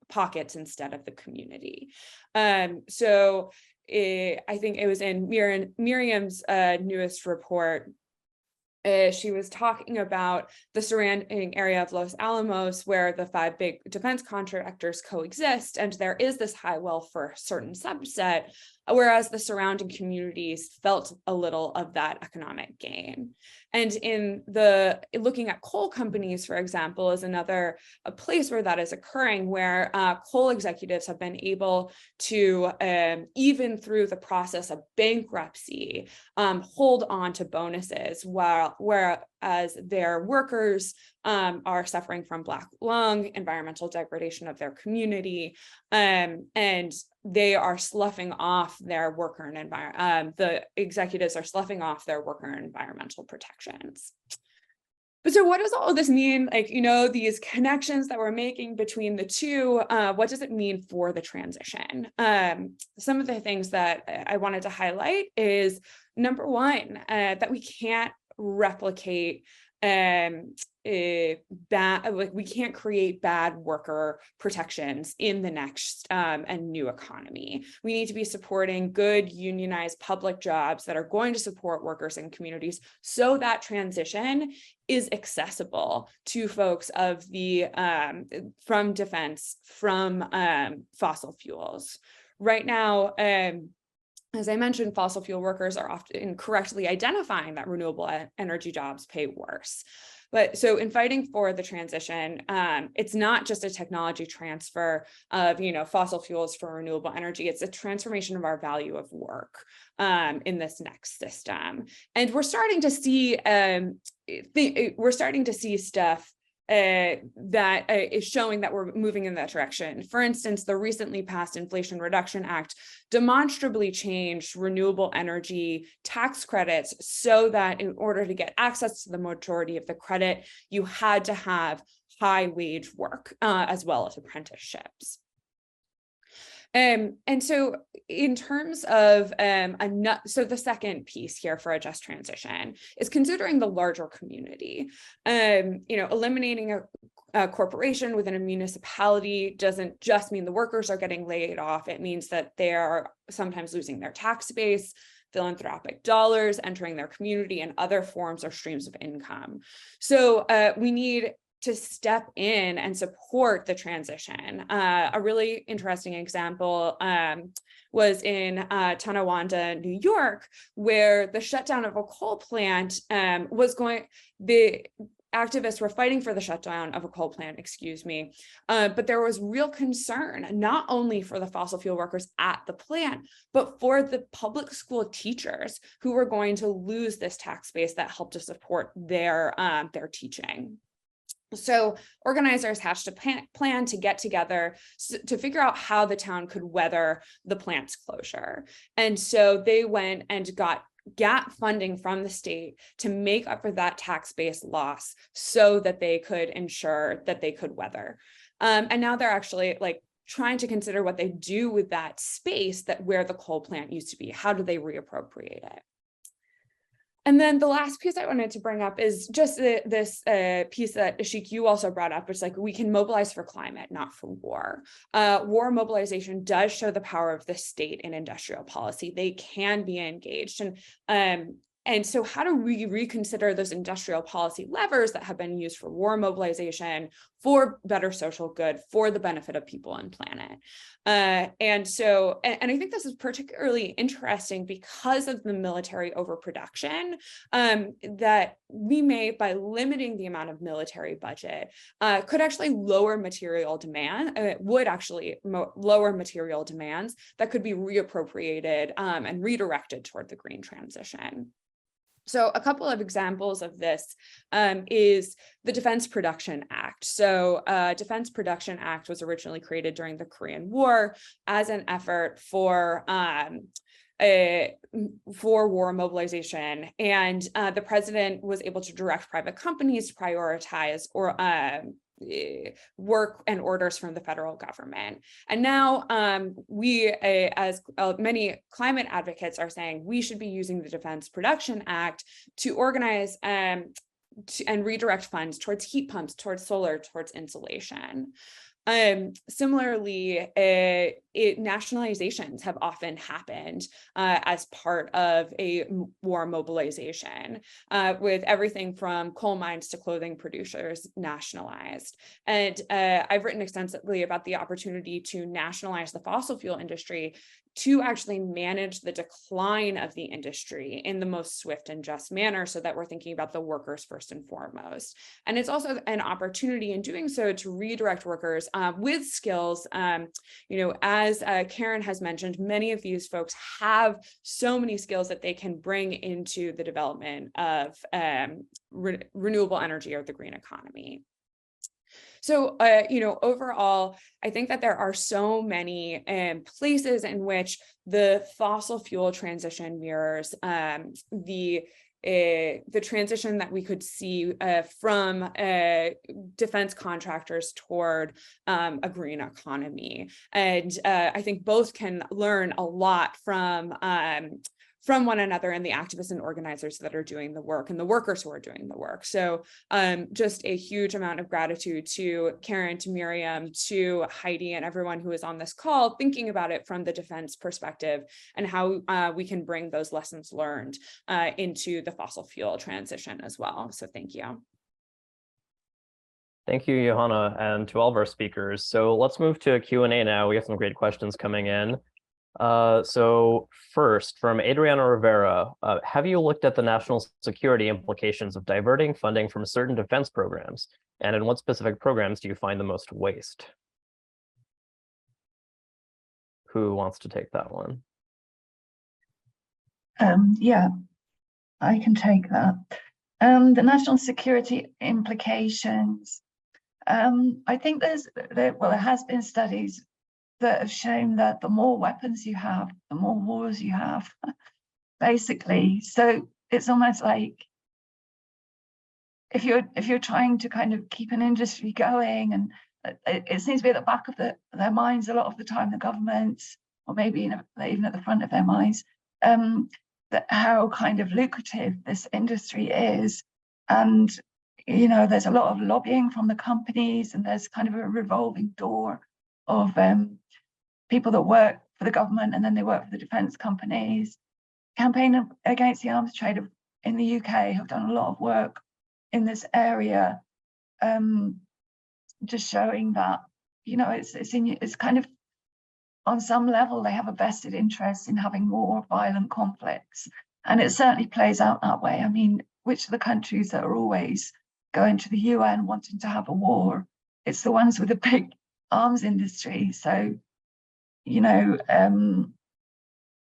pockets instead of the community. I think it was in Miriam's newest report. She was talking about the surrounding area of Los Alamos, where the 5 big defense contractors coexist, and there is this high wealth for a certain subset, whereas the surrounding communities felt a little of that economic gain. And looking at coal companies, for example, is a place where that is occurring, where coal executives have been able to, even through the process of bankruptcy, hold on to bonuses, whereas their workers are suffering from black lung, environmental degradation of their community, and they are sloughing off their worker and the executives are sloughing off their worker and environmental protections. But so what does all of this mean? These connections that we're making between the two, what does it mean for the transition? Some of the things that I wanted to highlight is, number one, that we can't replicate we can't create bad worker protections in the next and new economy. We need to be supporting good unionized public jobs that are going to support workers and communities, so that transition is accessible to folks of from defense, from fossil fuels. Right now, as I mentioned, fossil fuel workers are often incorrectly identifying that renewable energy jobs pay worse. But so in fighting for the transition, it's not just a technology transfer of fossil fuels for renewable energy. It's a transformation of our value of work in this next system. And we're starting to see stuff that is showing that we're moving in that direction. For instance, the recently passed Inflation Reduction Act demonstrably changed renewable energy tax credits so that in order to get access to the majority of the credit, you had to have high wage work as well as apprenticeships. And so in terms of so the second piece here for a just transition is considering the larger community. Eliminating a corporation within a municipality doesn't just mean the workers are getting laid off. It means that they are sometimes losing their tax base, philanthropic dollars entering their community, and other forms or streams of income. So we need to step in and support the transition. A really interesting example was in Tonawanda, New York, where the shutdown of a coal plant the activists were fighting for the shutdown of a coal plant, but there was real concern, not only for the fossil fuel workers at the plant, but for the public school teachers who were going to lose this tax base that helped to support their teaching. So organizers hatched a plan to get together to figure out how the town could weather the plant's closure. And so they went and got gap funding from the state to make up for that tax base loss so that they could ensure that they could weather. And now they're actually trying to consider what they do with that space where the coal plant used to be. How do they reappropriate it? And then the last piece I wanted to bring up is just this piece that Ashik, you also brought up, which we can mobilize for climate, not for war. War mobilization does show the power of the state in industrial policy. They can be engaged. And so how do we reconsider those industrial policy levers that have been used for war mobilization, for better social good, for the benefit of people and planet? And I think this is particularly interesting because of the military overproduction that we may, by limiting the amount of military budget, could actually lower material demand. It would actually lower material demands that could be reappropriated and redirected toward the green transition. So a couple of examples of this is the Defense Production Act. So Defense Production Act was originally created during the Korean War as an effort for war mobilization. And the president was able to direct private companies to prioritize work and orders from the federal government. And now we, as many climate advocates are saying, we should be using the Defense Production Act to organize and redirect funds towards heat pumps, towards solar, towards insulation. Similarly, nationalizations have often happened as part of a war mobilization, with everything from coal mines to clothing producers nationalized. And I've written extensively about the opportunity to nationalize the fossil fuel industry to actually manage the decline of the industry in the most swift and just manner, so that we're thinking about the workers first and foremost. And it's also an opportunity in doing so to redirect workers with skills. As Karen has mentioned, many of these folks have so many skills that they can bring into the development of renewable energy or the green economy. So, overall, I think that there are so many places in which the fossil fuel transition mirrors the transition that we could see from defense contractors toward a green economy. And I think both can learn a lot from one another and the activists and organizers that are doing the work and the workers who are doing the work. So just a huge amount of gratitude to Karen, to Miriam, to Heidi, and everyone who is on this call, thinking about it from the defense perspective and how we can bring those lessons learned into the fossil fuel transition as well. So thank you. Thank you, Johanna, and to all of our speakers. So let's move to Q&A now. We have some great questions coming in. So first, from Adriana Rivera, have you looked at the national security implications of diverting funding from certain defense programs? And in what specific programs do you find the most waste? Who wants to take that one? Yeah, I can take that. The national security implications I think there has been studies that have shown that the more weapons you have, the more wars you have, basically. So it's almost like if you're trying to kind of keep an industry going, and it seems to be at the back of their minds a lot of the time, the governments, or maybe even at the front of their minds, that how kind of lucrative this industry is. And there's a lot of lobbying from the companies, and there's kind of a revolving door of people that work for the government, and then they work for the defense companies. Campaign Against the Arms Trade in the UK have done a lot of work in this area, just showing that it's kind of, on some level, they have a vested interest in having more violent conflicts, and it certainly plays out that way. I mean, which are the countries that are always going to the UN wanting to have a war? It's the ones with the big arms industry. So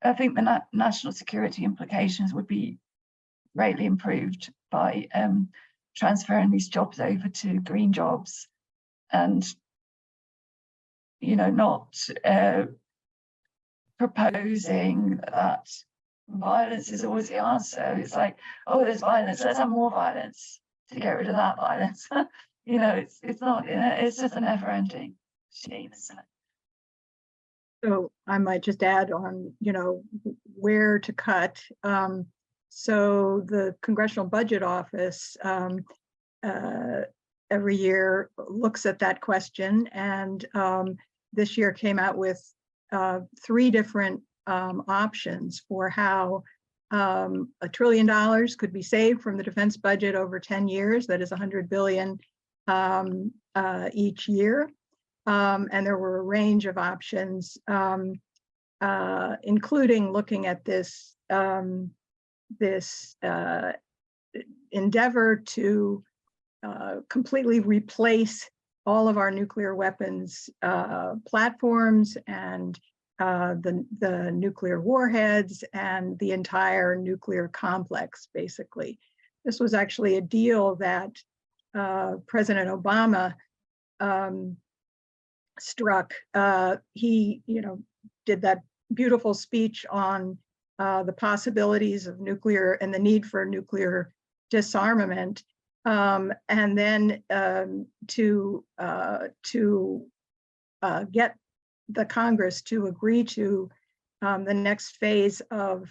I think the national security implications would be greatly improved by transferring these jobs over to green jobs, and not proposing that violence is always the answer. It's like, oh, there's violence, let's have more violence to get rid of that violence. It's not, it's just a never-ending machine, isn't it? So I might just add on, where to cut. So the Congressional Budget Office every year looks at that question, and this year came out with 3 different options for how $1 trillion could be saved from the defense budget over 10 years. That is $100 billion each year. And there were a range of options, including looking at this endeavor to completely replace all of our nuclear weapons platforms and the nuclear warheads and the entire nuclear complex, basically. This was actually a deal that President Obama struck. He, did that beautiful speech on the possibilities of nuclear and the need for nuclear disarmament, and then to get the Congress to agree to the next phase of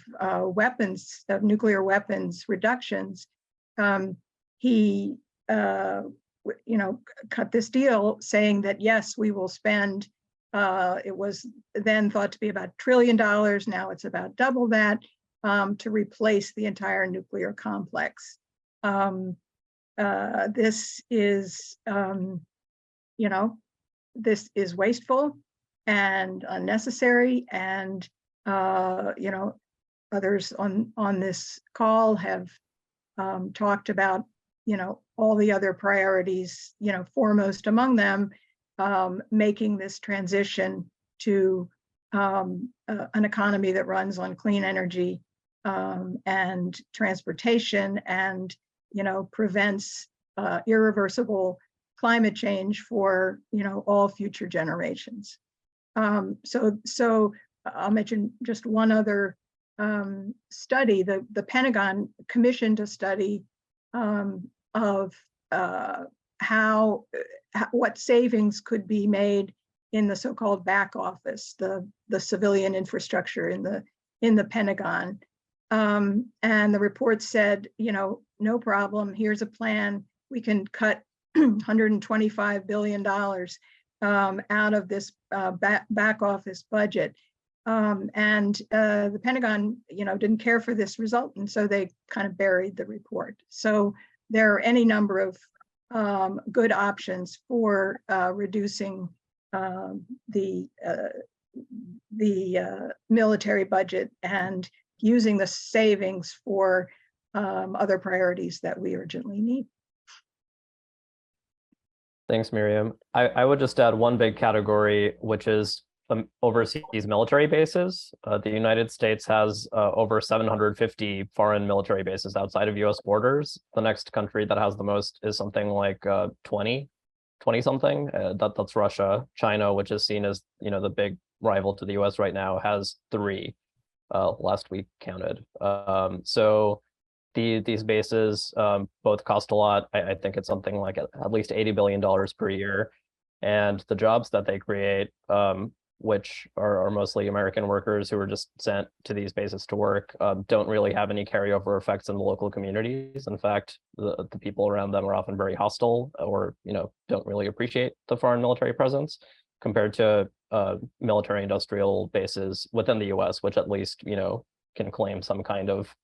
nuclear weapons reductions. He cut this deal saying that, yes, we will spend, it was then thought to be about $1 trillion, now it's about double that, to replace the entire nuclear complex. This is, this is wasteful and unnecessary, and others on this call have talked about all the other priorities, foremost among them, making this transition to an economy that runs on clean energy and transportation, and prevents irreversible climate change for all future generations. So I'll mention just one other study. The Pentagon commissioned a study of what savings could be made in the so-called back office, the civilian infrastructure in the Pentagon. And the report said, no problem, here's a plan. We can cut $125 billion out of this back office budget. And the Pentagon, didn't care for this result, and so they kind of buried the report. So there are any number of good options for reducing the military budget and using the savings for other priorities that we urgently need. Thanks, Miriam. I would just add one big category, which is overseas military bases. The United States has over 750 foreign military bases outside of US borders. The next country that has the most is something like 20. 20-something. That's Russia. China, which is seen as, the big rival to the US right now, has 3, last week counted. So these bases both cost a lot. I think it's something like at least $80 billion per year. And the jobs that they create, which are mostly American workers who are just sent to these bases to work, don't really have any carryover effects in the local communities. In fact, the people around them are often very hostile or, don't really appreciate the foreign military presence compared to military industrial bases within the US, which at least, can claim some kind of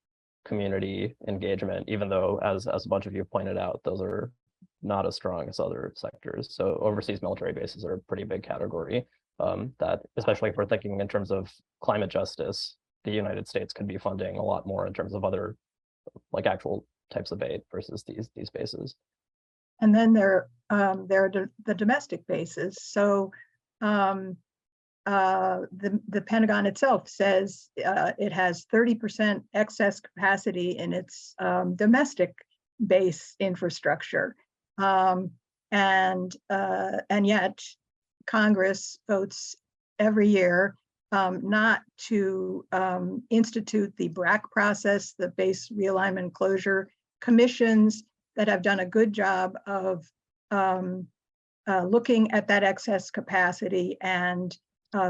community engagement, even though, as a bunch of you pointed out, those are not as strong as other sectors. So overseas military bases are a pretty big category. That, especially if we're thinking in terms of climate justice, the United States could be funding a lot more in terms of other, like, actual types of aid versus these bases. And then there are the domestic bases. So the Pentagon itself says it has 30% excess capacity in its domestic base infrastructure, and yet Congress votes every year not to institute the BRAC process, the base realignment closure commissions that have done a good job of looking at that excess capacity and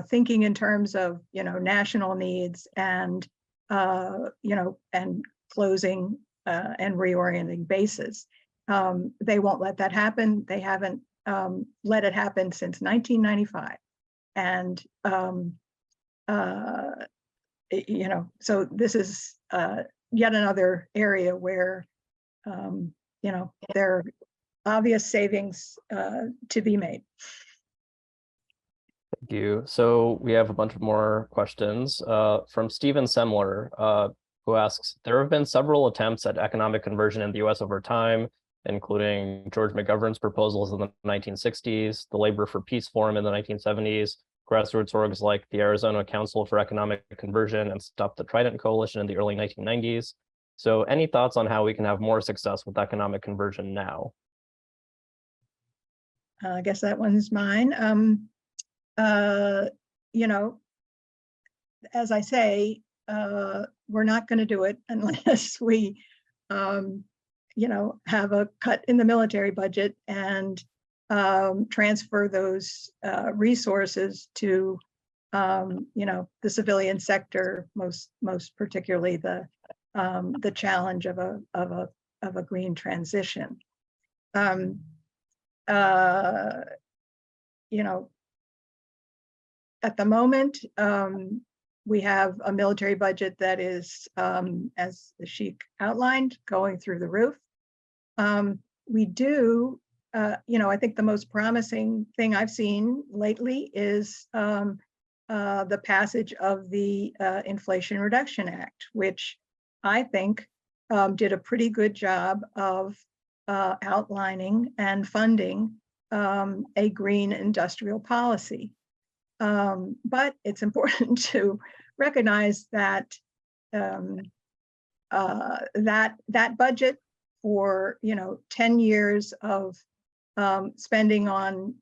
thinking in terms of national needs and and closing and reorienting bases. They won't let that happen. They haven't let it happen since 1995, and so this is yet another area where there are obvious savings to be made. Thank you. So we have a bunch of more questions from Stephen Semler, who asks, there have been several attempts at economic conversion in the US over time, including George McGovern's proposals in the 1960s, the Labor for Peace Forum in the 1970s, grassroots orgs like the Arizona Council for Economic Conversion and Stop the Trident Coalition in the early 1990s. So any thoughts on how we can have more success with economic conversion now? I guess that one's mine. As I say, we're not going to do it unless we, have a cut in the military budget and transfer those resources to, the civilian sector, most particularly the challenge of a green transition. At the moment, we have a military budget that is, as Ashik outlined, going through the roof. We do, I think the most promising thing I've seen lately is the passage of the Inflation Reduction Act, which I think did a pretty good job of outlining and funding a green industrial policy. But it's important to recognize that that budget for 10 years of spending on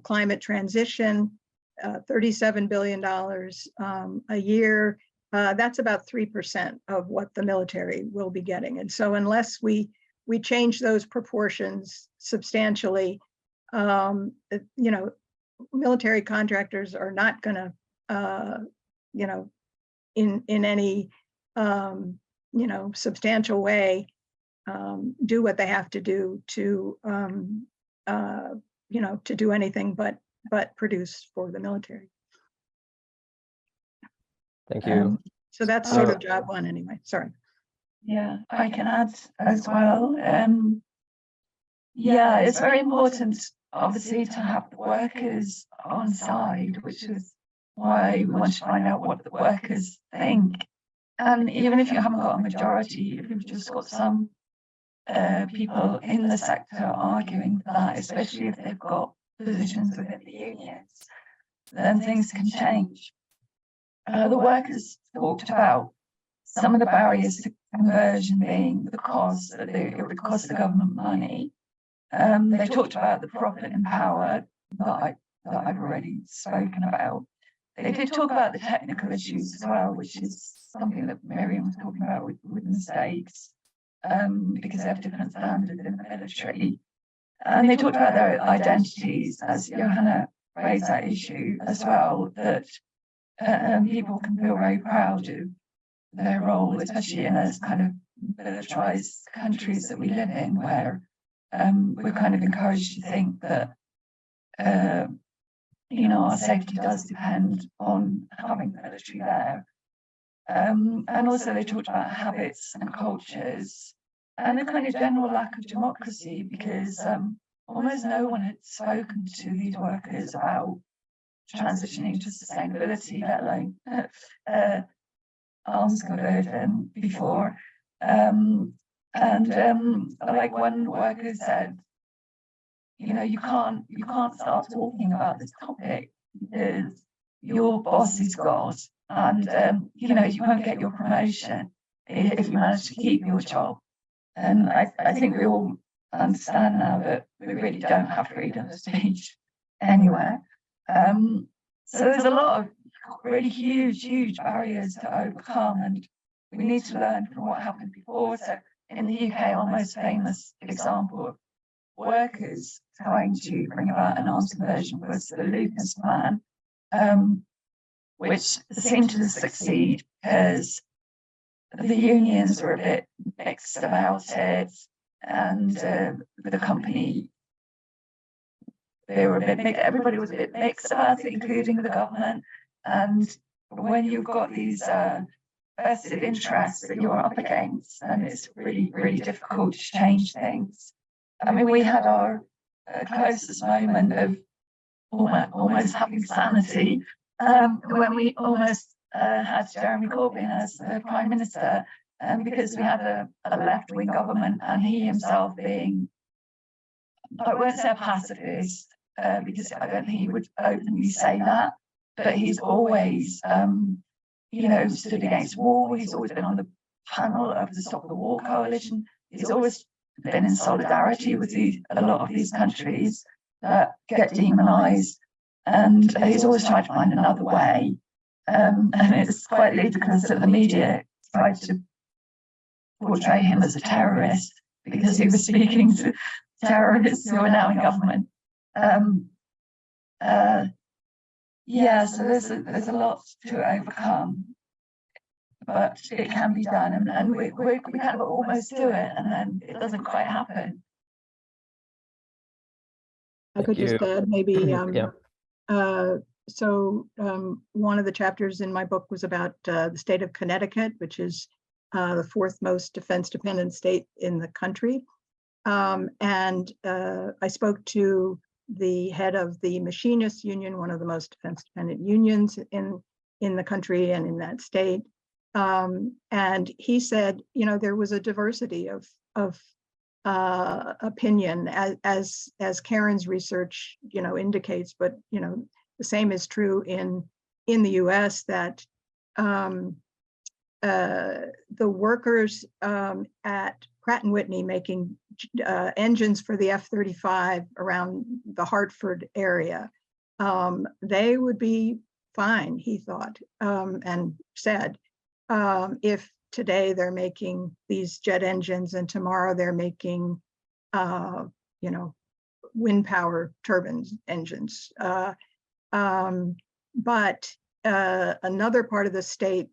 climate transition, $37 billion a year, that's about 3% of what the military will be getting. And so unless we change those proportions substantially, military contractors are not going to, in any, substantial way, do what they have to do to, to do anything but produce for the military. Thank you. So that's sort of job one anyway. Sorry. Yeah, I can add as well. Yeah, it's very important, obviously, to have the workers on side, which is why we want to find out what the workers think. And even if you haven't got a majority, if you've just got some people in the sector arguing for that, especially if they've got positions within the unions, then things can change. The workers talked about some of the barriers to conversion being the cost, that it would cost the government money, They talked about the profit and power that I've already spoken about. They did talk about the technical issues as well, which is something that Miriam was talking about with mistakes, because they have different standards in the military. And they talked about their identities, as Johanna raised that issue as well, that people can feel very proud of their role, especially in those kind of militarized countries that we live in, where we're kind of encouraged to think that our safety does depend on having the military there. And also they talked about habits and cultures and a kind of general lack of democracy, because almost no one had spoken to these workers about transitioning to sustainability, let alone arms conversion before. Like one worker said, you can't start talking about this topic because your boss is God, and you won't get your promotion if you manage to keep your job. And I think we all understand now that we really don't have freedom of speech anywhere. So there's a lot of really huge barriers to overcome, and we need to learn from what happened before. So in the UK, our most famous example of workers trying to bring about an arms conversion was the Lucas Plan, which seemed to succeed because the unions were a bit mixed about it, and the company, they were a bit mixed. Everybody was a bit mixed about it, including the government. And when you've got these vested interests that you're up against, and it's really difficult to change things. I mean, we had our closest moment of almost having sanity when we almost had Jeremy Corbyn as the Prime Minister, because we had a left-wing government, and he himself being, I won't say a pacifist, because I don't think he would openly say that, but he's always, stood against war. He's always been on the panel of the Stop the War Coalition. He's always been in solidarity with a lot of these countries that get demonized, and he's always tried to find another way. And it's quite ludicrous that the media tried to portray him as a terrorist because he was speaking to terrorists who are now in government. So there's a lot to overcome, but it can be done, and we kind of almost do it, and then it doesn't quite happen. I could just add maybe, one of the chapters in my book was about the state of Connecticut, which is the fourth most defense-dependent state in the country. And I spoke to the head of the Machinists Union, one of the most defense-dependent unions in the country and in that state. And he said, there was a diversity of opinion, as Karen's research, indicates, but the same is true in the U.S. that the workers at Pratt & Whitney making engines for the F-35 around the Hartford area, they would be fine, he thought, and said, if today they're making these jet engines and tomorrow they're making, wind power turbines engines. But another part of the state,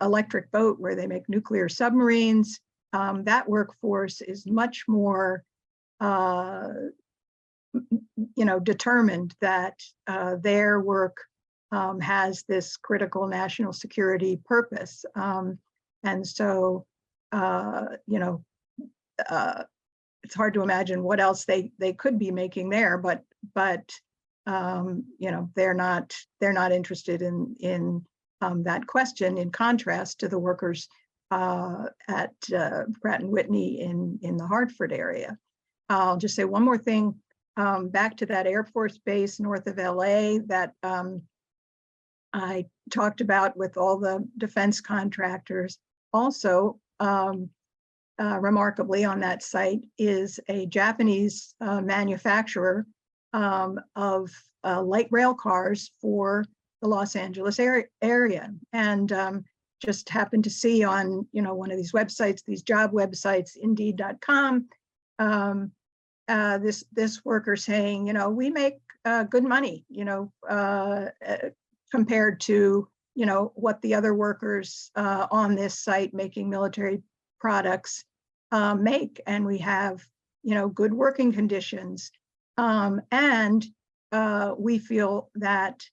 Electric Boat, where they make nuclear submarines, that workforce is much more, determined that their work has this critical national security purpose. And so, it's hard to imagine what else they could be making there, but they're not interested in that question, in contrast to the workers at Pratt & Whitney in the Hartford area. I'll just say one more thing, back to that Air Force base north of LA that I talked about with all the defense contractors. Also, remarkably on that site is a Japanese manufacturer of light rail cars for the Los Angeles area. And just happened to see on, one of these websites, these job websites, indeed.com, this worker saying, we make good money, compared to, what the other workers on this site making military products make. And we have, good working conditions. And we feel that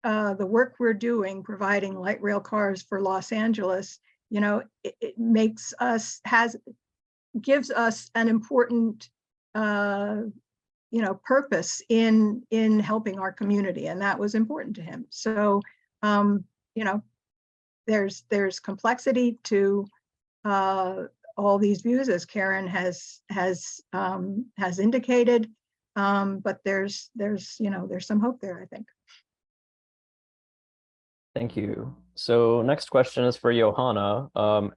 the work we're doing, providing light rail cars for Los Angeles, it makes us, gives us an important, purpose in helping our community, and that was important to him. So, there's complexity to all these views, as Karen has indicated, but there's some hope there, I think. Thank you. So next question is for Johanna.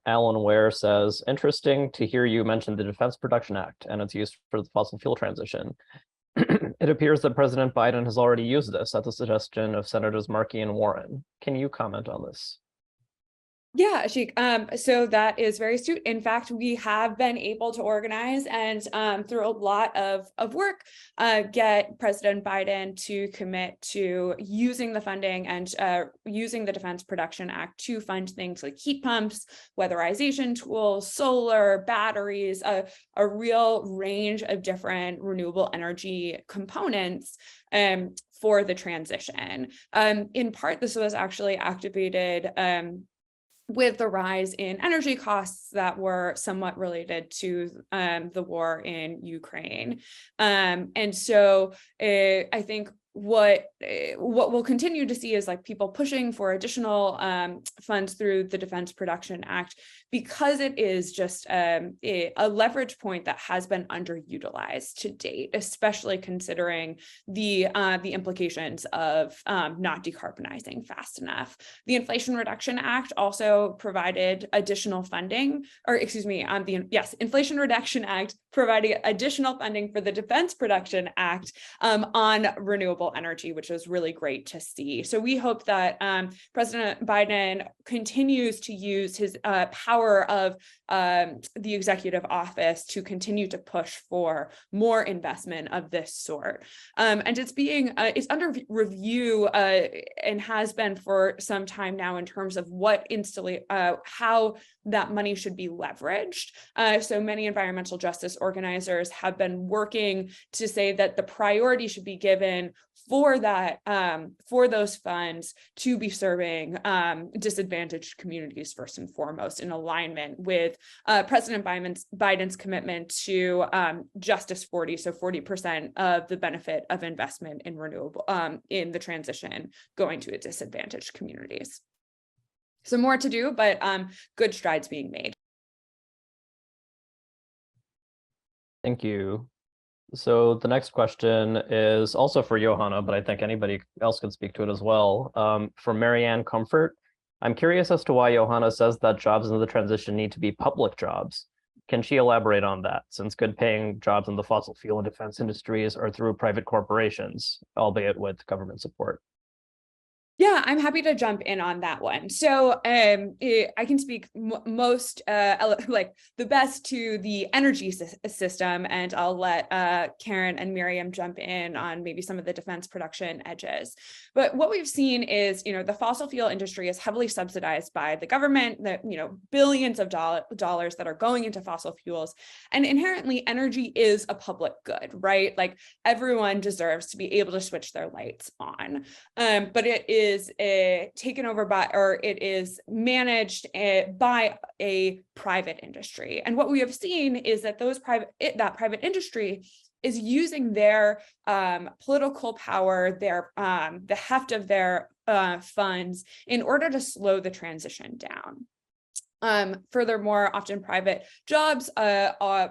Alan Ware says, interesting to hear you mention the Defense Production Act and its use for the fossil fuel transition. It appears that President Biden has already used this at the suggestion of Senators Markey and Warren. Can you comment on this? Yeah, Ashik. So that is very astute. In fact, we have been able to organize and through a lot of work, get President Biden to commit to using the funding and using the Defense Production Act to fund things like heat pumps, weatherization tools, solar, batteries, a real range of different renewable energy components for the transition. In part, this was actually activated with the rise in energy costs that were somewhat related to the war in Ukraine. And so I think what we'll continue to see is like people pushing for additional funds through the Defense Production Act, because it is just a leverage point that has been underutilized to date, especially considering the implications of not decarbonizing fast enough. The Inflation Reduction Act also provided additional funding, or excuse me, Inflation Reduction Act providing additional funding for the Defense Production Act on renewable energy, which was really great to see. So we hope that President Biden continues to use his power of the executive office to continue to push for more investment of this sort. And it's under review and has been for some time now in terms of how that money should be leveraged. So many environmental justice organizers have been working to say that the priority should be given for that, for those funds to be serving disadvantaged communities first and foremost, in alignment with President Biden's commitment to Justice 40, so 40% of the benefit of investment in renewable in the transition going to disadvantaged communities. So more to do, but good strides being made. Thank you. So the next question is also for Johanna, but I think anybody else could speak to it as well. From Marianne Comfort, I'm curious as to why Johanna says that jobs in the transition need to be public jobs. Can she elaborate on that, since good paying jobs in the fossil fuel and defense industries are through private corporations, albeit with government support? Yeah, I'm happy to jump in on that one. So I can speak most like the best to the energy system, and I'll let Karen and Miriam jump in on maybe some of the defense production edges. But what we've seen is, the fossil fuel industry is heavily subsidized by the government, billions of dollars that are going into fossil fuels. And inherently, energy is a public good, right? Like everyone deserves to be able to switch their lights on. But it is taken over by, or it is managed by a private industry. And what we have seen is that that private industry is using their political power, the heft of their funds in order to slow the transition down. Furthermore, often private jobs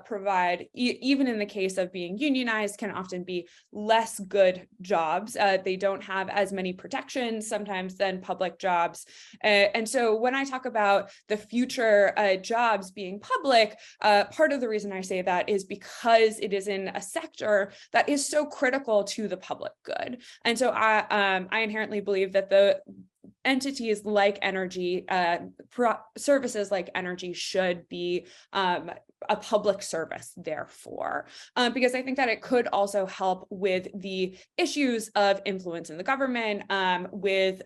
provide, even in the case of being unionized, can often be less good jobs. They don't have as many protections sometimes than public jobs. And so when I talk about the future jobs being public, part of the reason I say that is because it is in a sector that is so critical to the public good. And so I inherently believe that the entities like energy, services like energy should be a public service, therefore, because I think that it could also help with the issues of influence in the government, with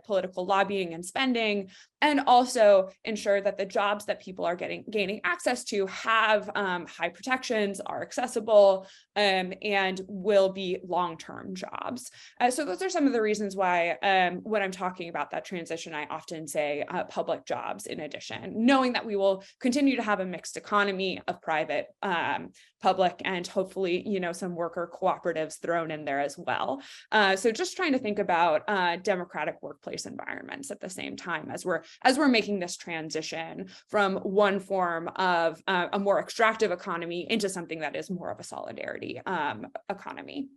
political lobbying and spending, and also ensure that the jobs that people are gaining access to have high protections, are accessible, and will be long-term jobs. So those are some of the reasons why when I'm talking about that transition, I often say public jobs in addition, knowing that we will continue to have a mixed economy of private, public, and hopefully, some worker cooperatives thrown in there as well. So just trying to think about democratic workplace environments at the same time as we're making this transition from one form of a more extractive economy into something that is more of a solidarity economy.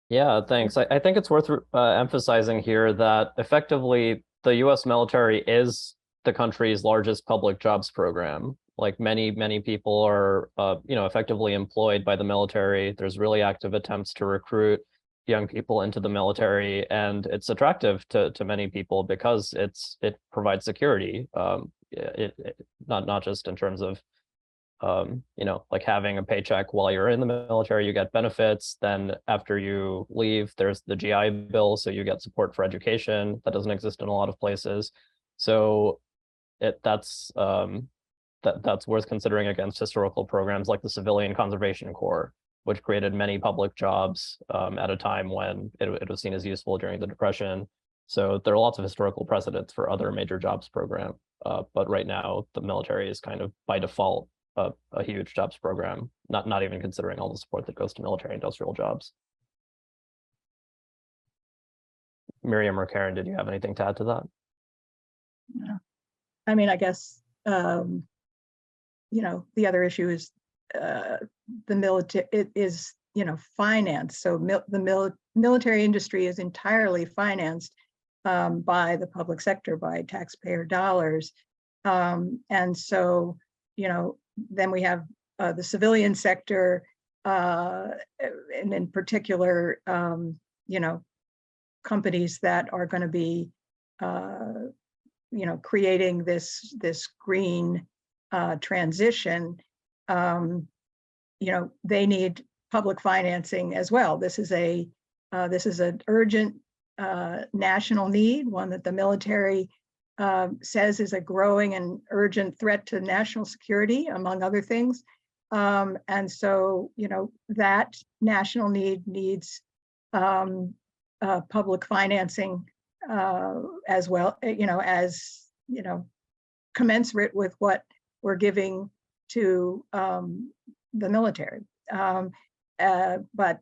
Yeah, thanks. I think it's worth emphasizing here that effectively the US military is the country's largest public jobs program. Like many people are, effectively employed by the military. There's really active attempts to recruit young people into the military, and it's attractive to many people because it provides security. Not just in terms of like having a paycheck while you're in the military, you get benefits. Then after you leave, there's the GI Bill, so you get support for education that doesn't exist in a lot of places. So that's worth considering against historical programs like the Civilian Conservation Corps, which created many public jobs at a time when it was seen as useful during the Depression. So there are lots of historical precedents for other major jobs program, but right now the military is kind of by default a huge jobs program, not even considering all the support that goes to military industrial jobs. Miriam or Karen, did you have anything to add to that? No. I mean, I guess, the other issue is the military is, finance. So the military industry is entirely financed by the public sector, by taxpayer dollars. And so, then we have the civilian sector, and in particular, companies that are going to be, creating this green transition. They need public financing as well. This is an urgent national need, one that the military says is a growing and urgent threat to national security, among other things. And so, that national need needs public financing as well, as, commensurate with what we're giving to the military. But,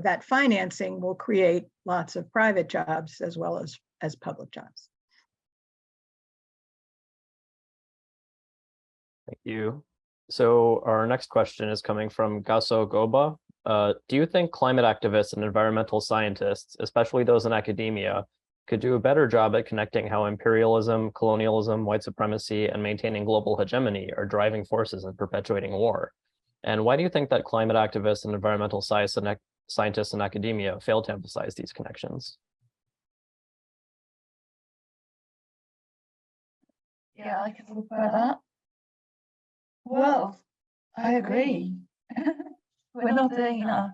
that financing will create lots of private jobs as well as public jobs. Thank you. So our next question is coming from Gaso Goba. Do you think climate activists and environmental scientists, especially those in academia, could do a better job at connecting how imperialism, colonialism, white supremacy, and maintaining global hegemony are driving forces in perpetuating war? And why do you think that climate activists and environmental scientists in academia fail to emphasize these connections? Yeah, I can talk about that. Well, I agree. We're not doing enough.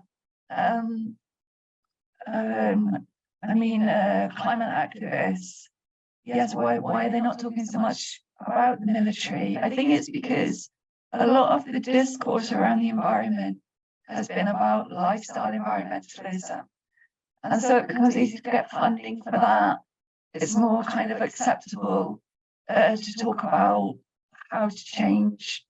Climate activists, yes, why are they not talking so much about the military? I think it's because a lot of the discourse around the environment has been about lifestyle environmentalism. And so it becomes easy to get funding for that. It's more kind of acceptable to talk about how to change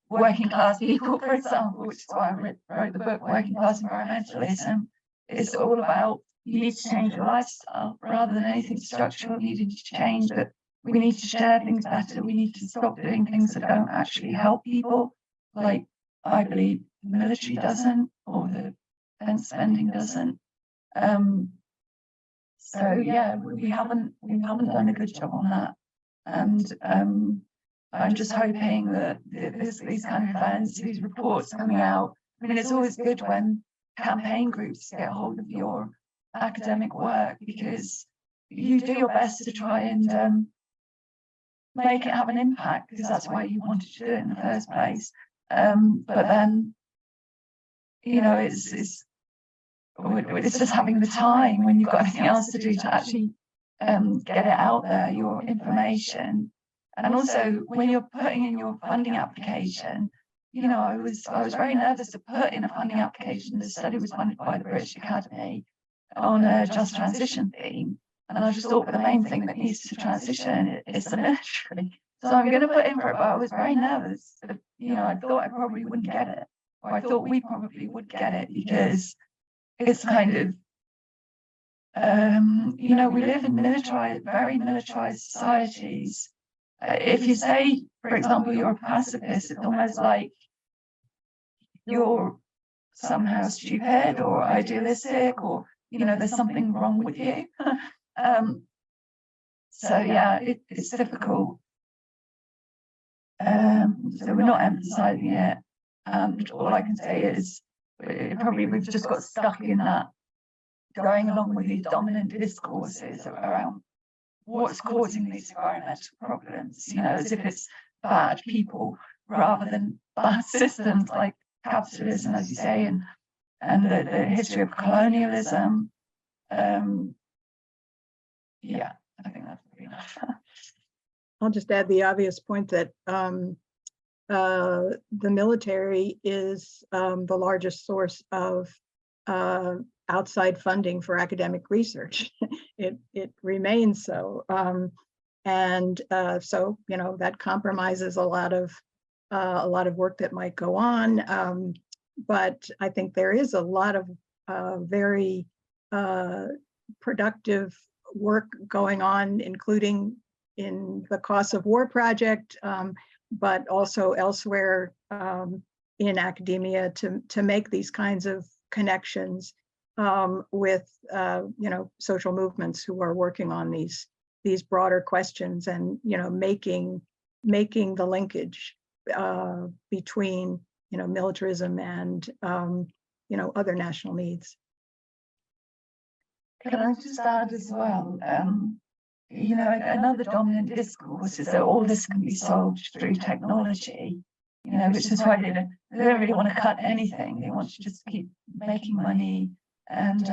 working class people, for example, which is why I wrote the book, Working Class Environmentalism. It's all about you need to change your lifestyle rather than anything structural needing to change at we need to share things better. We need to stop doing things that don't actually help people, like I believe the military doesn't, or the defense spending doesn't. So yeah, we haven't done a good job on that, and I'm just hoping that these kind of events, these reports coming out. I mean, it's always good when campaign groups get hold of your academic work, because you do your best to try and make it have an impact, because that's why you wanted to do it in the first place. But then, you know, it's just having the time when you've got everything else to do to actually get it out there, your information. And also when you're putting in your funding application, you know, I was very nervous to put in a funding application. The study was funded by the British Academy on a just transition theme. And I just thought the main thing that needs to transition is the military. So I'm going to put in for it, but I was very nervous. You know, I thought I probably wouldn't get it, or I thought we probably would get it, because it's kind of, you know, we live in very militarized societies. If you say, for example, you're a pacifist, it's almost like you're somehow stupid or idealistic, or, you know, there's something wrong with you. So yeah, it's difficult. So we're not emphasizing it. And all I can say is we've just got stuck in that, going along with these dominant discourses around what's causing these environmental problems, you know, as if it's bad people rather than bad systems like capitalism, as you say, and the history of colonialism. Yeah, I think that's pretty enough. I'll just add the obvious point that the military is the largest source of outside funding for academic research. It remains so, so you know, that compromises a lot of work that might go on. But I think there is a lot of very productive work going on, including in the Costs of War project, but also elsewhere in academia to make these kinds of connections with you know, social movements who are working on these broader questions, and you know, making the linkage between, you know, militarism and you know, other national needs. Can I just add as well, you know, another dominant discourse is that all this can be solved through technology, you know, which is why they don't really want to cut anything. They want to just keep making money and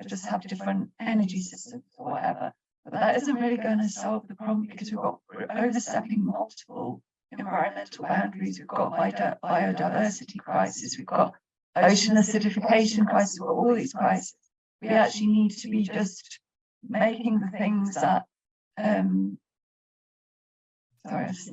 just have different energy systems or whatever. But that isn't really going to solve the problem, because we're overstepping multiple environmental boundaries. We've got biodiversity crisis, we've got ocean acidification crisis, we've got all these crises. We actually need to be just making the things that sorry, I just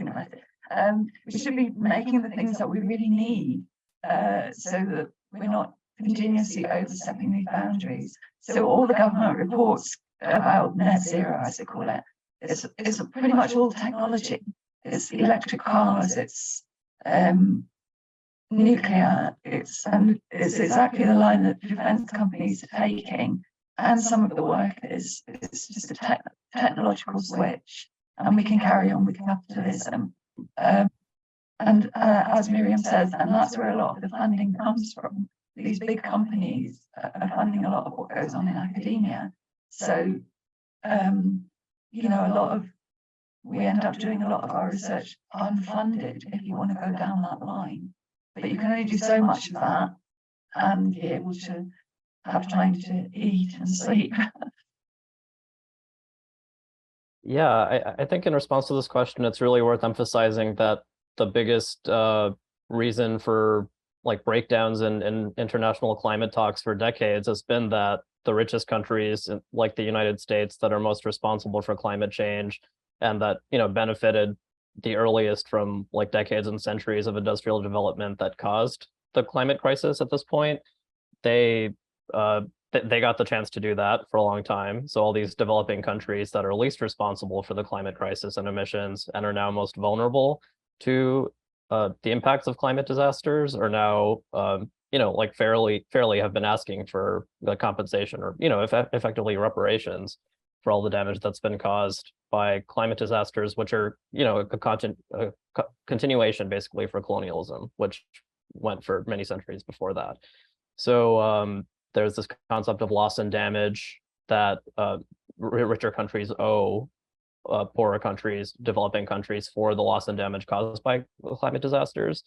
we should be making the things that we really need, so that we're not continuously overstepping these boundaries. So all the government reports about net zero, as they call it, it's pretty much all technology. It's electric cars, it's nuclear, it's exactly the line that defense companies are taking. And some of the work is just a technological switch, and we can carry on with capitalism. And as Miriam says, and that's where a lot of the funding comes from. These big companies are funding a lot of what goes on in academia. So, you know, we end up doing a lot of our research unfunded, if you want to go down that line. But you can only do so much of that and be able to have time to eat and sleep. Yeah, I think in response to this question, it's really worth emphasizing that the biggest reason for like breakdowns in international climate talks for decades has been that the richest countries, like the United States, that are most responsible for climate change and that, you know, benefited the earliest from like decades and centuries of industrial development that caused the climate crisis at this point, they they got the chance to do that for a long time. So all these developing countries that are least responsible for the climate crisis and emissions and are now most vulnerable to the impacts of climate disasters are now, like fairly have been asking for the compensation or, effectively reparations for all the damage that's been caused by climate disasters, which are, a continuation basically for colonialism, which went for many centuries before that. So there's this concept of loss and damage that richer countries owe poorer countries, developing countries, for the loss and damage caused by climate disasters.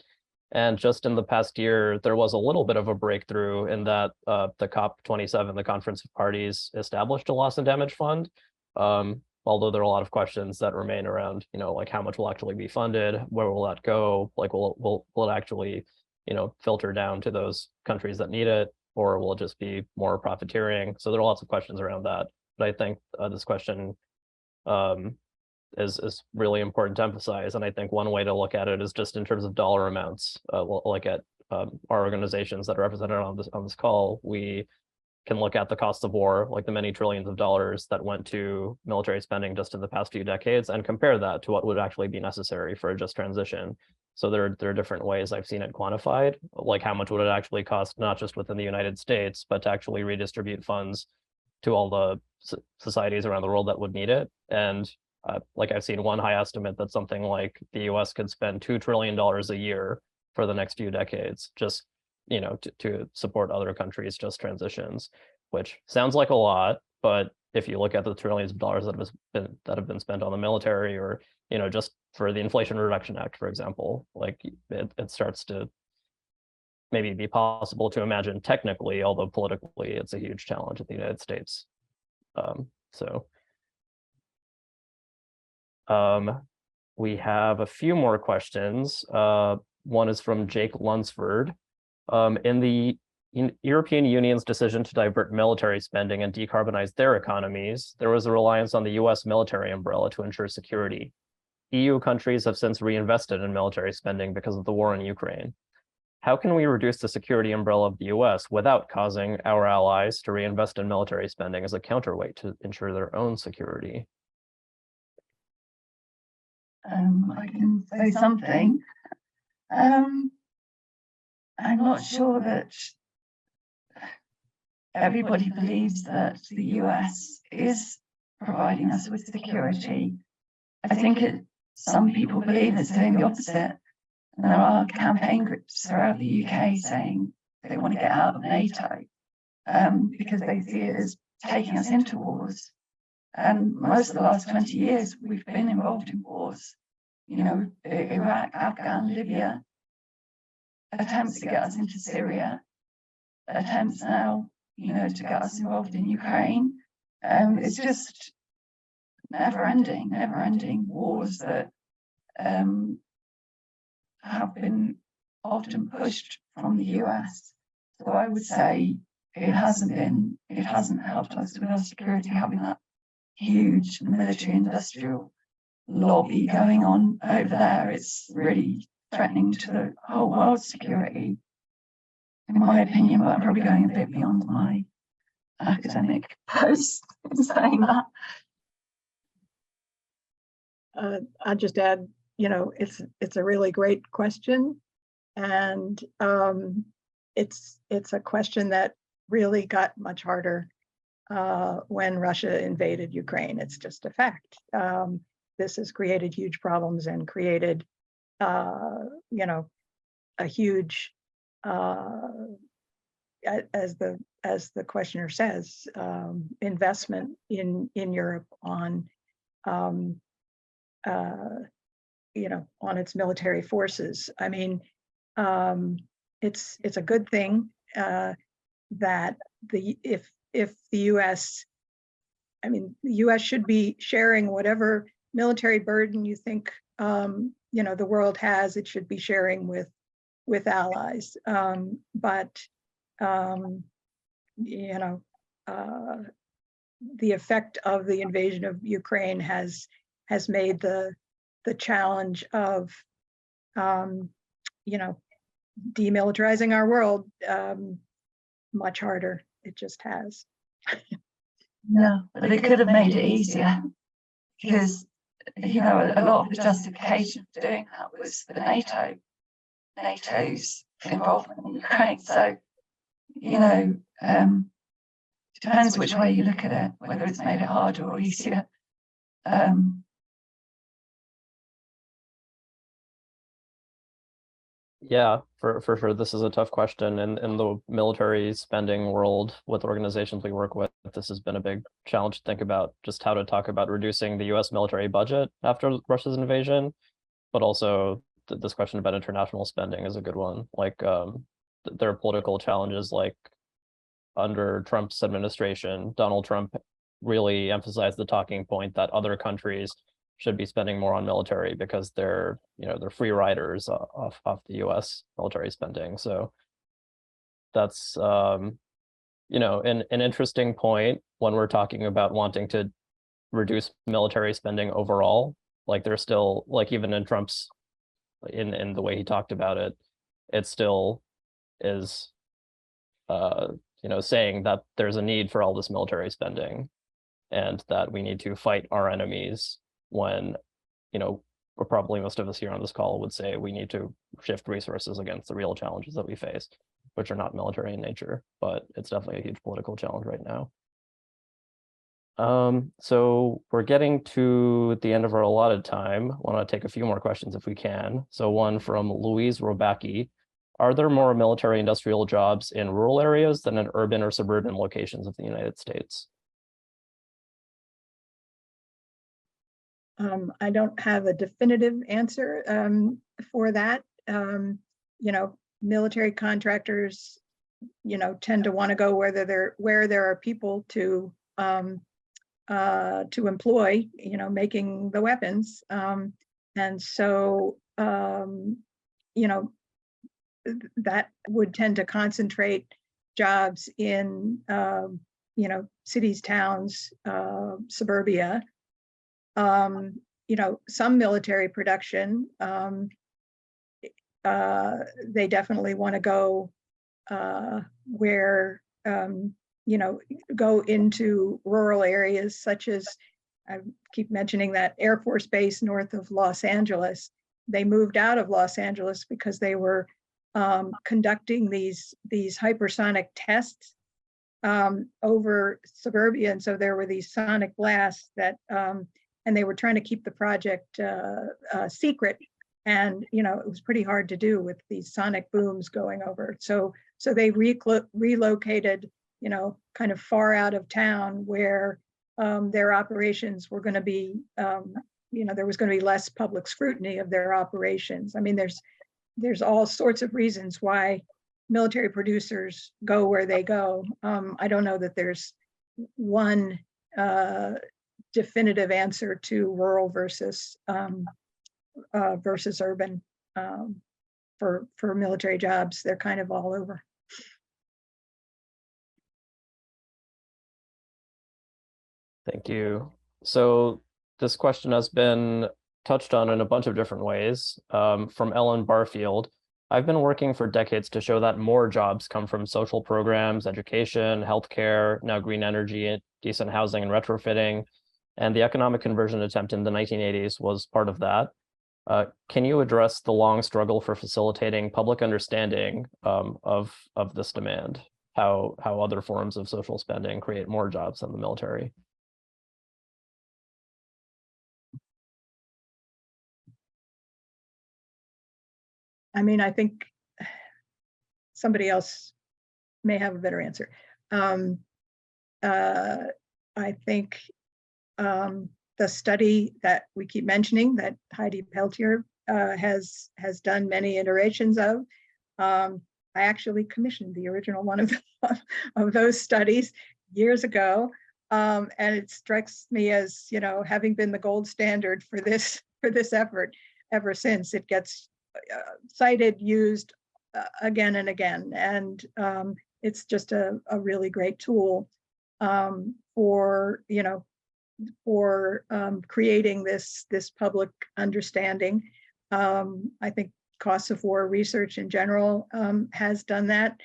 And just in the past year, there was a little bit of a breakthrough in that the COP27, the Conference of Parties, established a loss and damage fund. Although there are a lot of questions that remain around, like how much will actually be funded, where will that go, like will it actually, filter down to those countries that need it, or will it just be more profiteering? So there are lots of questions around that. But I think this question is really important to emphasize. And I think one way to look at it is just in terms of dollar amounts. Like at our organizations that are represented on this call, we can look at the cost of war, like the many trillions of dollars that went to military spending just in the past few decades, and compare that to what would actually be necessary for a just transition. So there are different ways I've seen it quantified, like how much would it actually cost, not just within the United States, but to actually redistribute funds to all the societies around the world that would need it. And like I've seen one high estimate that something like the US could spend $2 trillion a year for the next few decades, just to support other countries' just transitions, which sounds like a lot, but if you look at the trillions of dollars that have been spent on the military, or just for the Inflation Reduction Act, for example, like it starts to maybe be possible to imagine technically, although politically it's a huge challenge in the United States. We have a few more questions. One is from Jake Lunsford. In the European Union's decision to divert military spending and decarbonize their economies, there was a reliance on the US military umbrella to ensure security. EU countries have since reinvested in military spending because of the war in Ukraine. How can we reduce the security umbrella of the US without causing our allies to reinvest in military spending as a counterweight to ensure their own security? I can say something. I'm not sure that everybody believes that the US is providing us with security. I think some people believe it's doing the opposite. And there are campaign groups throughout the UK saying they want to get out of NATO because they see it as taking us into wars. And most of the last 20 years, we've been involved in wars. Iraq, Afghan, Libya, attempts to get us into Syria, attempts now, to get us involved in Ukraine. It's just never-ending wars that have been often pushed from the US. So I would say it hasn't helped us with our security, having that huge military industrial lobby going on over there. It's really threatening to the whole world's security, in my opinion, but I'm probably going a bit beyond my academic post in saying that. I'll just add, it's a really great question, and it's a question that really got much harder when Russia invaded Ukraine. It's just a fact. This has created huge problems and created, a huge, as the questioner says, investment in Europe on, on its military forces. I mean, it's a good thing that if the U.S. The U.S. should be sharing whatever military burden you think the world has. It should be sharing with allies, but the effect of the invasion of Ukraine has made the challenge of demilitarizing our world much harder. It just has. Yeah, but it could have made it easier, because a lot of the justification for doing that was for NATO's involvement in Ukraine. So, depends which way you look at it, whether it's made it harder or easier. Yeah, for sure. This is a tough question. In the military spending world with organizations we work with, this has been a big challenge to think about just how to talk about reducing the US military budget after Russia's invasion, but also this question about international spending is a good one. Like there are political challenges, like under Trump's administration, Donald Trump really emphasized the talking point that other countries should be spending more on military because they're free riders off the US military spending. So that's an interesting point when we're talking about wanting to reduce military spending overall. Like there's still, like, even in Trump's in the way he talked about it, it still is saying that there's a need for all this military spending and that we need to fight our enemies, when probably most of us here on this call would say we need to shift resources against the real challenges that we face, which are not military in nature, but it's definitely a huge political challenge right now. So we're getting to the end of our allotted time. I want to take a few more questions if we can. So one from Louise Robacki: are there more military industrial jobs in rural areas than in urban or suburban locations of the United States? I don't have a definitive answer for that. Military contractors, tend to want to go where there are people to employ, making the weapons, and so that would tend to concentrate jobs in cities, towns, suburbia. Some military production, they definitely want to go where, go into rural areas, such as, I keep mentioning that Air Force Base north of Los Angeles. They moved out of Los Angeles because they were conducting these hypersonic tests over suburbia, and so there were these sonic blasts that and they were trying to keep the project secret, and it was pretty hard to do with these sonic booms going over. So they relocated, kind of far out of town, where their operations were going to be, there was going to be less public scrutiny of their operations. I mean, there's all sorts of reasons why military producers go where they go. I don't know that there's one definitive answer to rural versus urban for military jobs. They're kind of all over. Thank you. So this question has been touched on in a bunch of different ways. From Ellen Barfield: I've been working for decades to show that more jobs come from social programs, education, healthcare, now green energy, decent housing and retrofitting, and the economic conversion attempt in the 1980s was part of that. Can you address the long struggle for facilitating public understanding of this demand? How other forms of social spending create more jobs than the military? I mean, I think somebody else may have a better answer. I think the study that we keep mentioning, that Heidi Peltier has done many iterations of, I actually commissioned the original one of those studies years ago, and it strikes me as, having been the gold standard for this effort ever since. It gets cited, used again and again, and it's just a really great tool for creating this public understanding. I think Costs of War research in general has done that.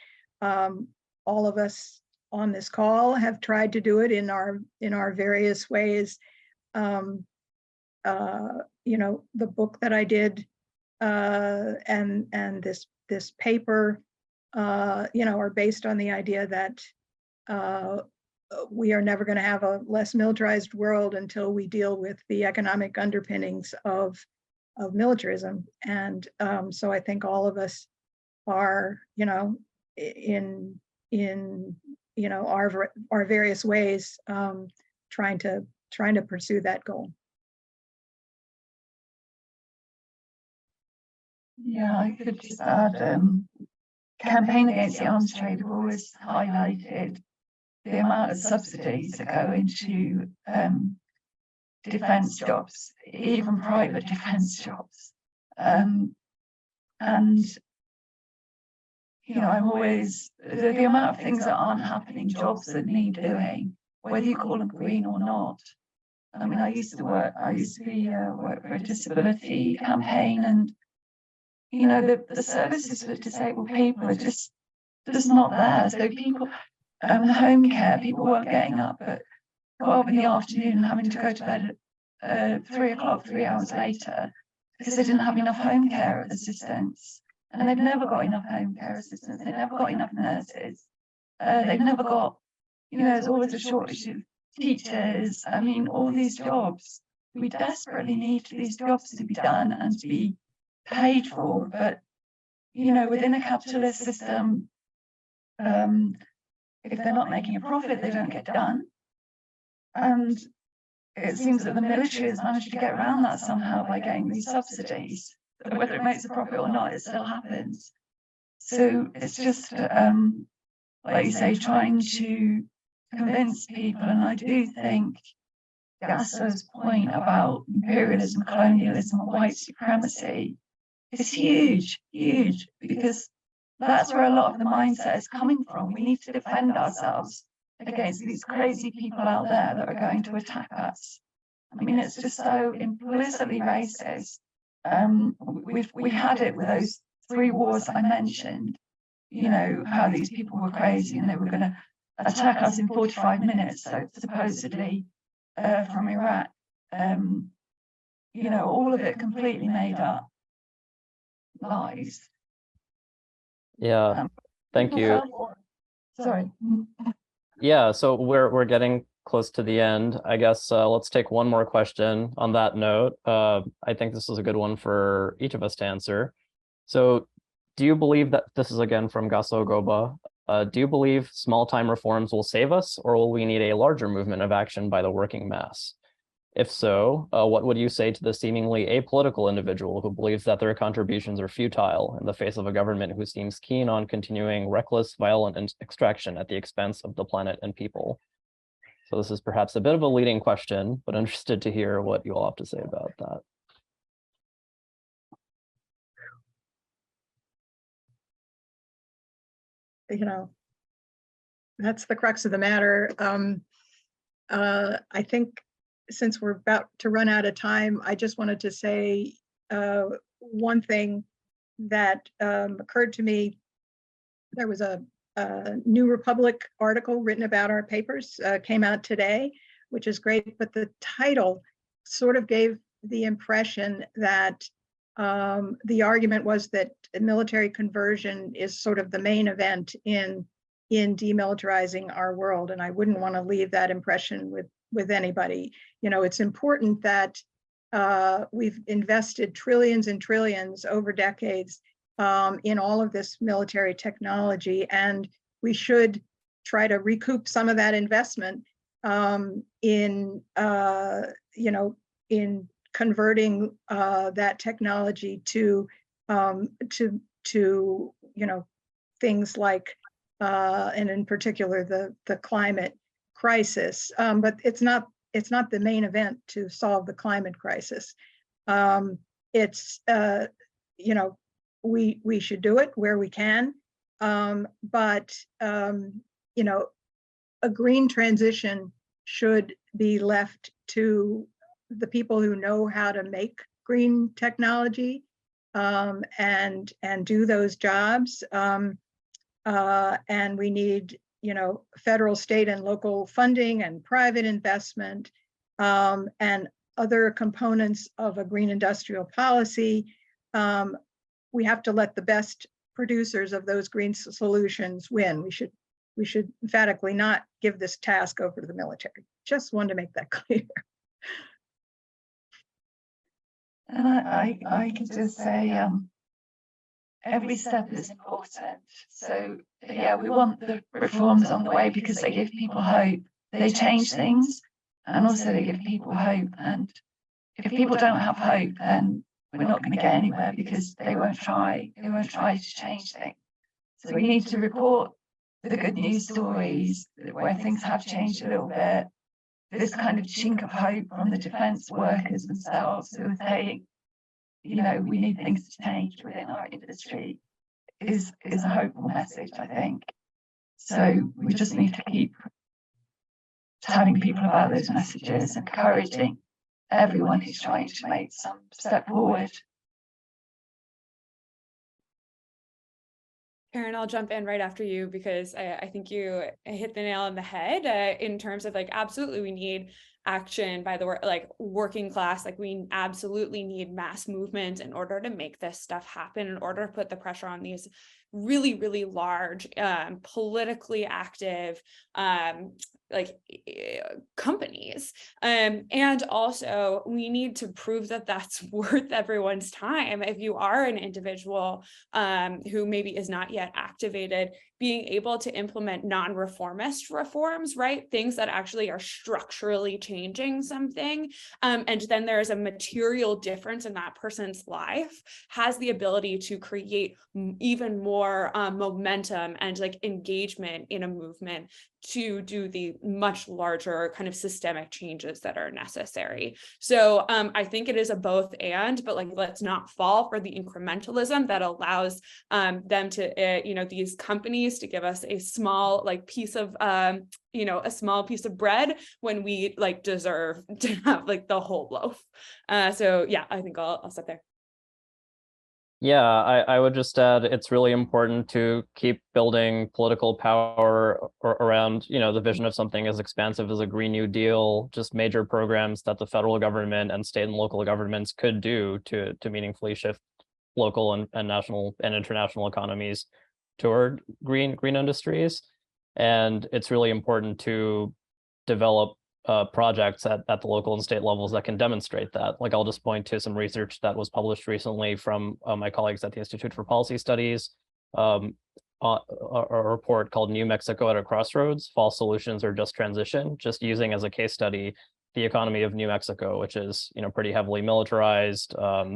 All of us on this call have tried to do it in our various ways. You know, the book that I did and this paper, you know, are based on the idea that we are never going to have a less militarized world until we deal with the economic underpinnings of militarism. And so I think all of us are, you know, in you know, our various ways trying to pursue that goal. Yeah, I could just add, campaign against the arms trade have always highlighted the amount of subsidies that go into defence jobs, even private defence jobs. And, you know, I'm always, the amount of things that aren't happening, jobs that need doing, whether you call them green or not. I mean, I used to work for a disability campaign, and you know, the services for disabled people are just not there. So people, home care, people weren't getting up at 12 in the afternoon and having to go to bed at 3 o'clock, 3 hours later, because they didn't have enough home care assistants. And they've never got enough home care assistants. They've never got enough nurses. They've never got, you know, there's always a shortage of teachers. I mean, all these jobs, we desperately need these jobs to be done and to be paid for, but you know, within a capitalist system, if they're not making a profit, they don't get done. And it seems that the military has managed to get around that somehow by getting these subsidies. Whether it makes a profit or not, it still happens. So it's just, like you say, trying to convince people. And I do think Gasso's point about imperialism, colonialism, and white supremacy is huge, huge, because that's where a lot of the mindset is coming from. We need to defend ourselves against these crazy people out there that are going to attack us. I mean, it's just so implicitly racist. We had it with those 3 wars I mentioned, you know, how these people were crazy and they were going to attack us in 45 minutes, so supposedly from Iraq. You know, all of it completely made up lies. Yeah, thank you. Sorry. Yeah, so we're getting close to the end. I guess let's take one more question on that note. I think this is a good one for each of us to answer. So do you believe that, this is again from Gasso Goba, do you believe small-time reforms will save us, or will we need a larger movement of action by the working mass? If so, what would you say to the seemingly apolitical individual who believes that their contributions are futile in the face of a government who seems keen on continuing reckless, violent extraction at the expense of the planet and people? So this is perhaps a bit of a leading question, but interested to hear what you all have to say about that. You know, that's the crux of the matter. I think since we're about to run out of time, I just wanted to say one thing that occurred to me. There was a New Republic article written about our papers, came out today, which is great, but the title sort of gave the impression that the argument was that military conversion is sort of the main event in demilitarizing our world, and I wouldn't want to leave that impression with anybody. You know, it's important that we've invested trillions and trillions over decades in all of this military technology, and we should try to recoup some of that investment in you know, in converting that technology to you know, things like and in particular the climate crisis, but it's not the main event to solve the climate crisis. It's you know, we should do it where we can, but you know, a green transition should be left to the people who know how to make green technology and do those jobs. And we need, federal, state, and local funding and private investment, and other components of a green industrial policy, we have to let the best producers of those green solutions win. We should emphatically not give this task over to the military. Just wanted to make that clear. And I could just say, every step is important. So yeah, we want the reforms on the way because they give people hope. They change things, and also they give people hope. And if people don't have hope, then we're not going to get anywhere because they won't try. They won't try to change things. So we need to report the good news stories where things have changed a little bit. This kind of chink of hope from the defence workers themselves who are saying, we need things to change within our industry is a hopeful message, I think. So we just need to keep telling people about those messages, encouraging everyone who's trying to make some step forward. Karen, I'll jump in right after you because I think you hit the nail on the head in terms of absolutely we need action by the working class. We absolutely need mass movement in order to make this stuff happen, in order to put the pressure on these really, really large, politically active companies. And also we need to prove that that's worth everyone's time. If you are an individual who maybe is not yet activated, being able to implement non-reformist reforms, right? Things that actually are structurally changing something. And then there's a material difference in that person's life, has the ability to create even more momentum and engagement in a movement to do the much larger kind of systemic changes that are necessary. So I think it is a both and, but let's not fall for the incrementalism that allows them to, these companies to give us a small piece of, a small piece of bread when we deserve to have the whole loaf. So yeah, I think I'll stop there. Yeah, I would just add it's really important to keep building political power around, the vision of something as expansive as a Green New Deal, just major programs that the federal government and state and local governments could do to meaningfully shift local and national and international economies toward green industries. And it's really important to develop projects at the local and state levels that can demonstrate that. I'll just point to some research that was published recently from my colleagues at the Institute for Policy Studies, a report called New Mexico at a Crossroads, False Solutions or Just Transition, just using as a case study the economy of New Mexico, which is pretty heavily militarized.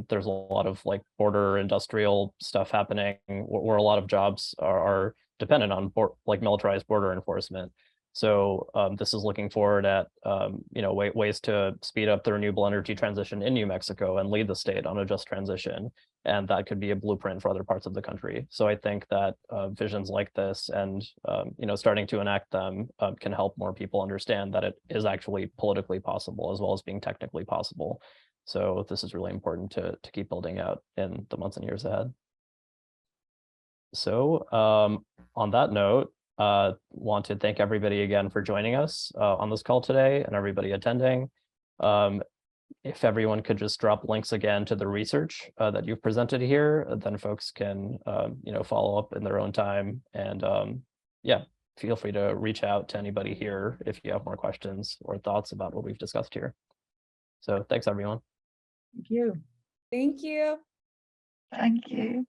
There's a lot of border industrial stuff happening where a lot of jobs are dependent on militarized border enforcement. So this is looking forward at ways to speed up the renewable energy transition in New Mexico and lead the state on a just transition, and that could be a blueprint for other parts of the country. So I think that visions like this and starting to enact them can help more people understand that it is actually politically possible as well as being technically possible. So this is really important to keep building out in the months and years ahead. So on that note, want to thank everybody again for joining us on this call today and everybody attending. If everyone could just drop links again to the research that you've presented here, then folks can follow up in their own time. And yeah, feel free to reach out to anybody here if you have more questions or thoughts about what we've discussed here. So thanks, everyone. Thank you. Thank you. Thank you.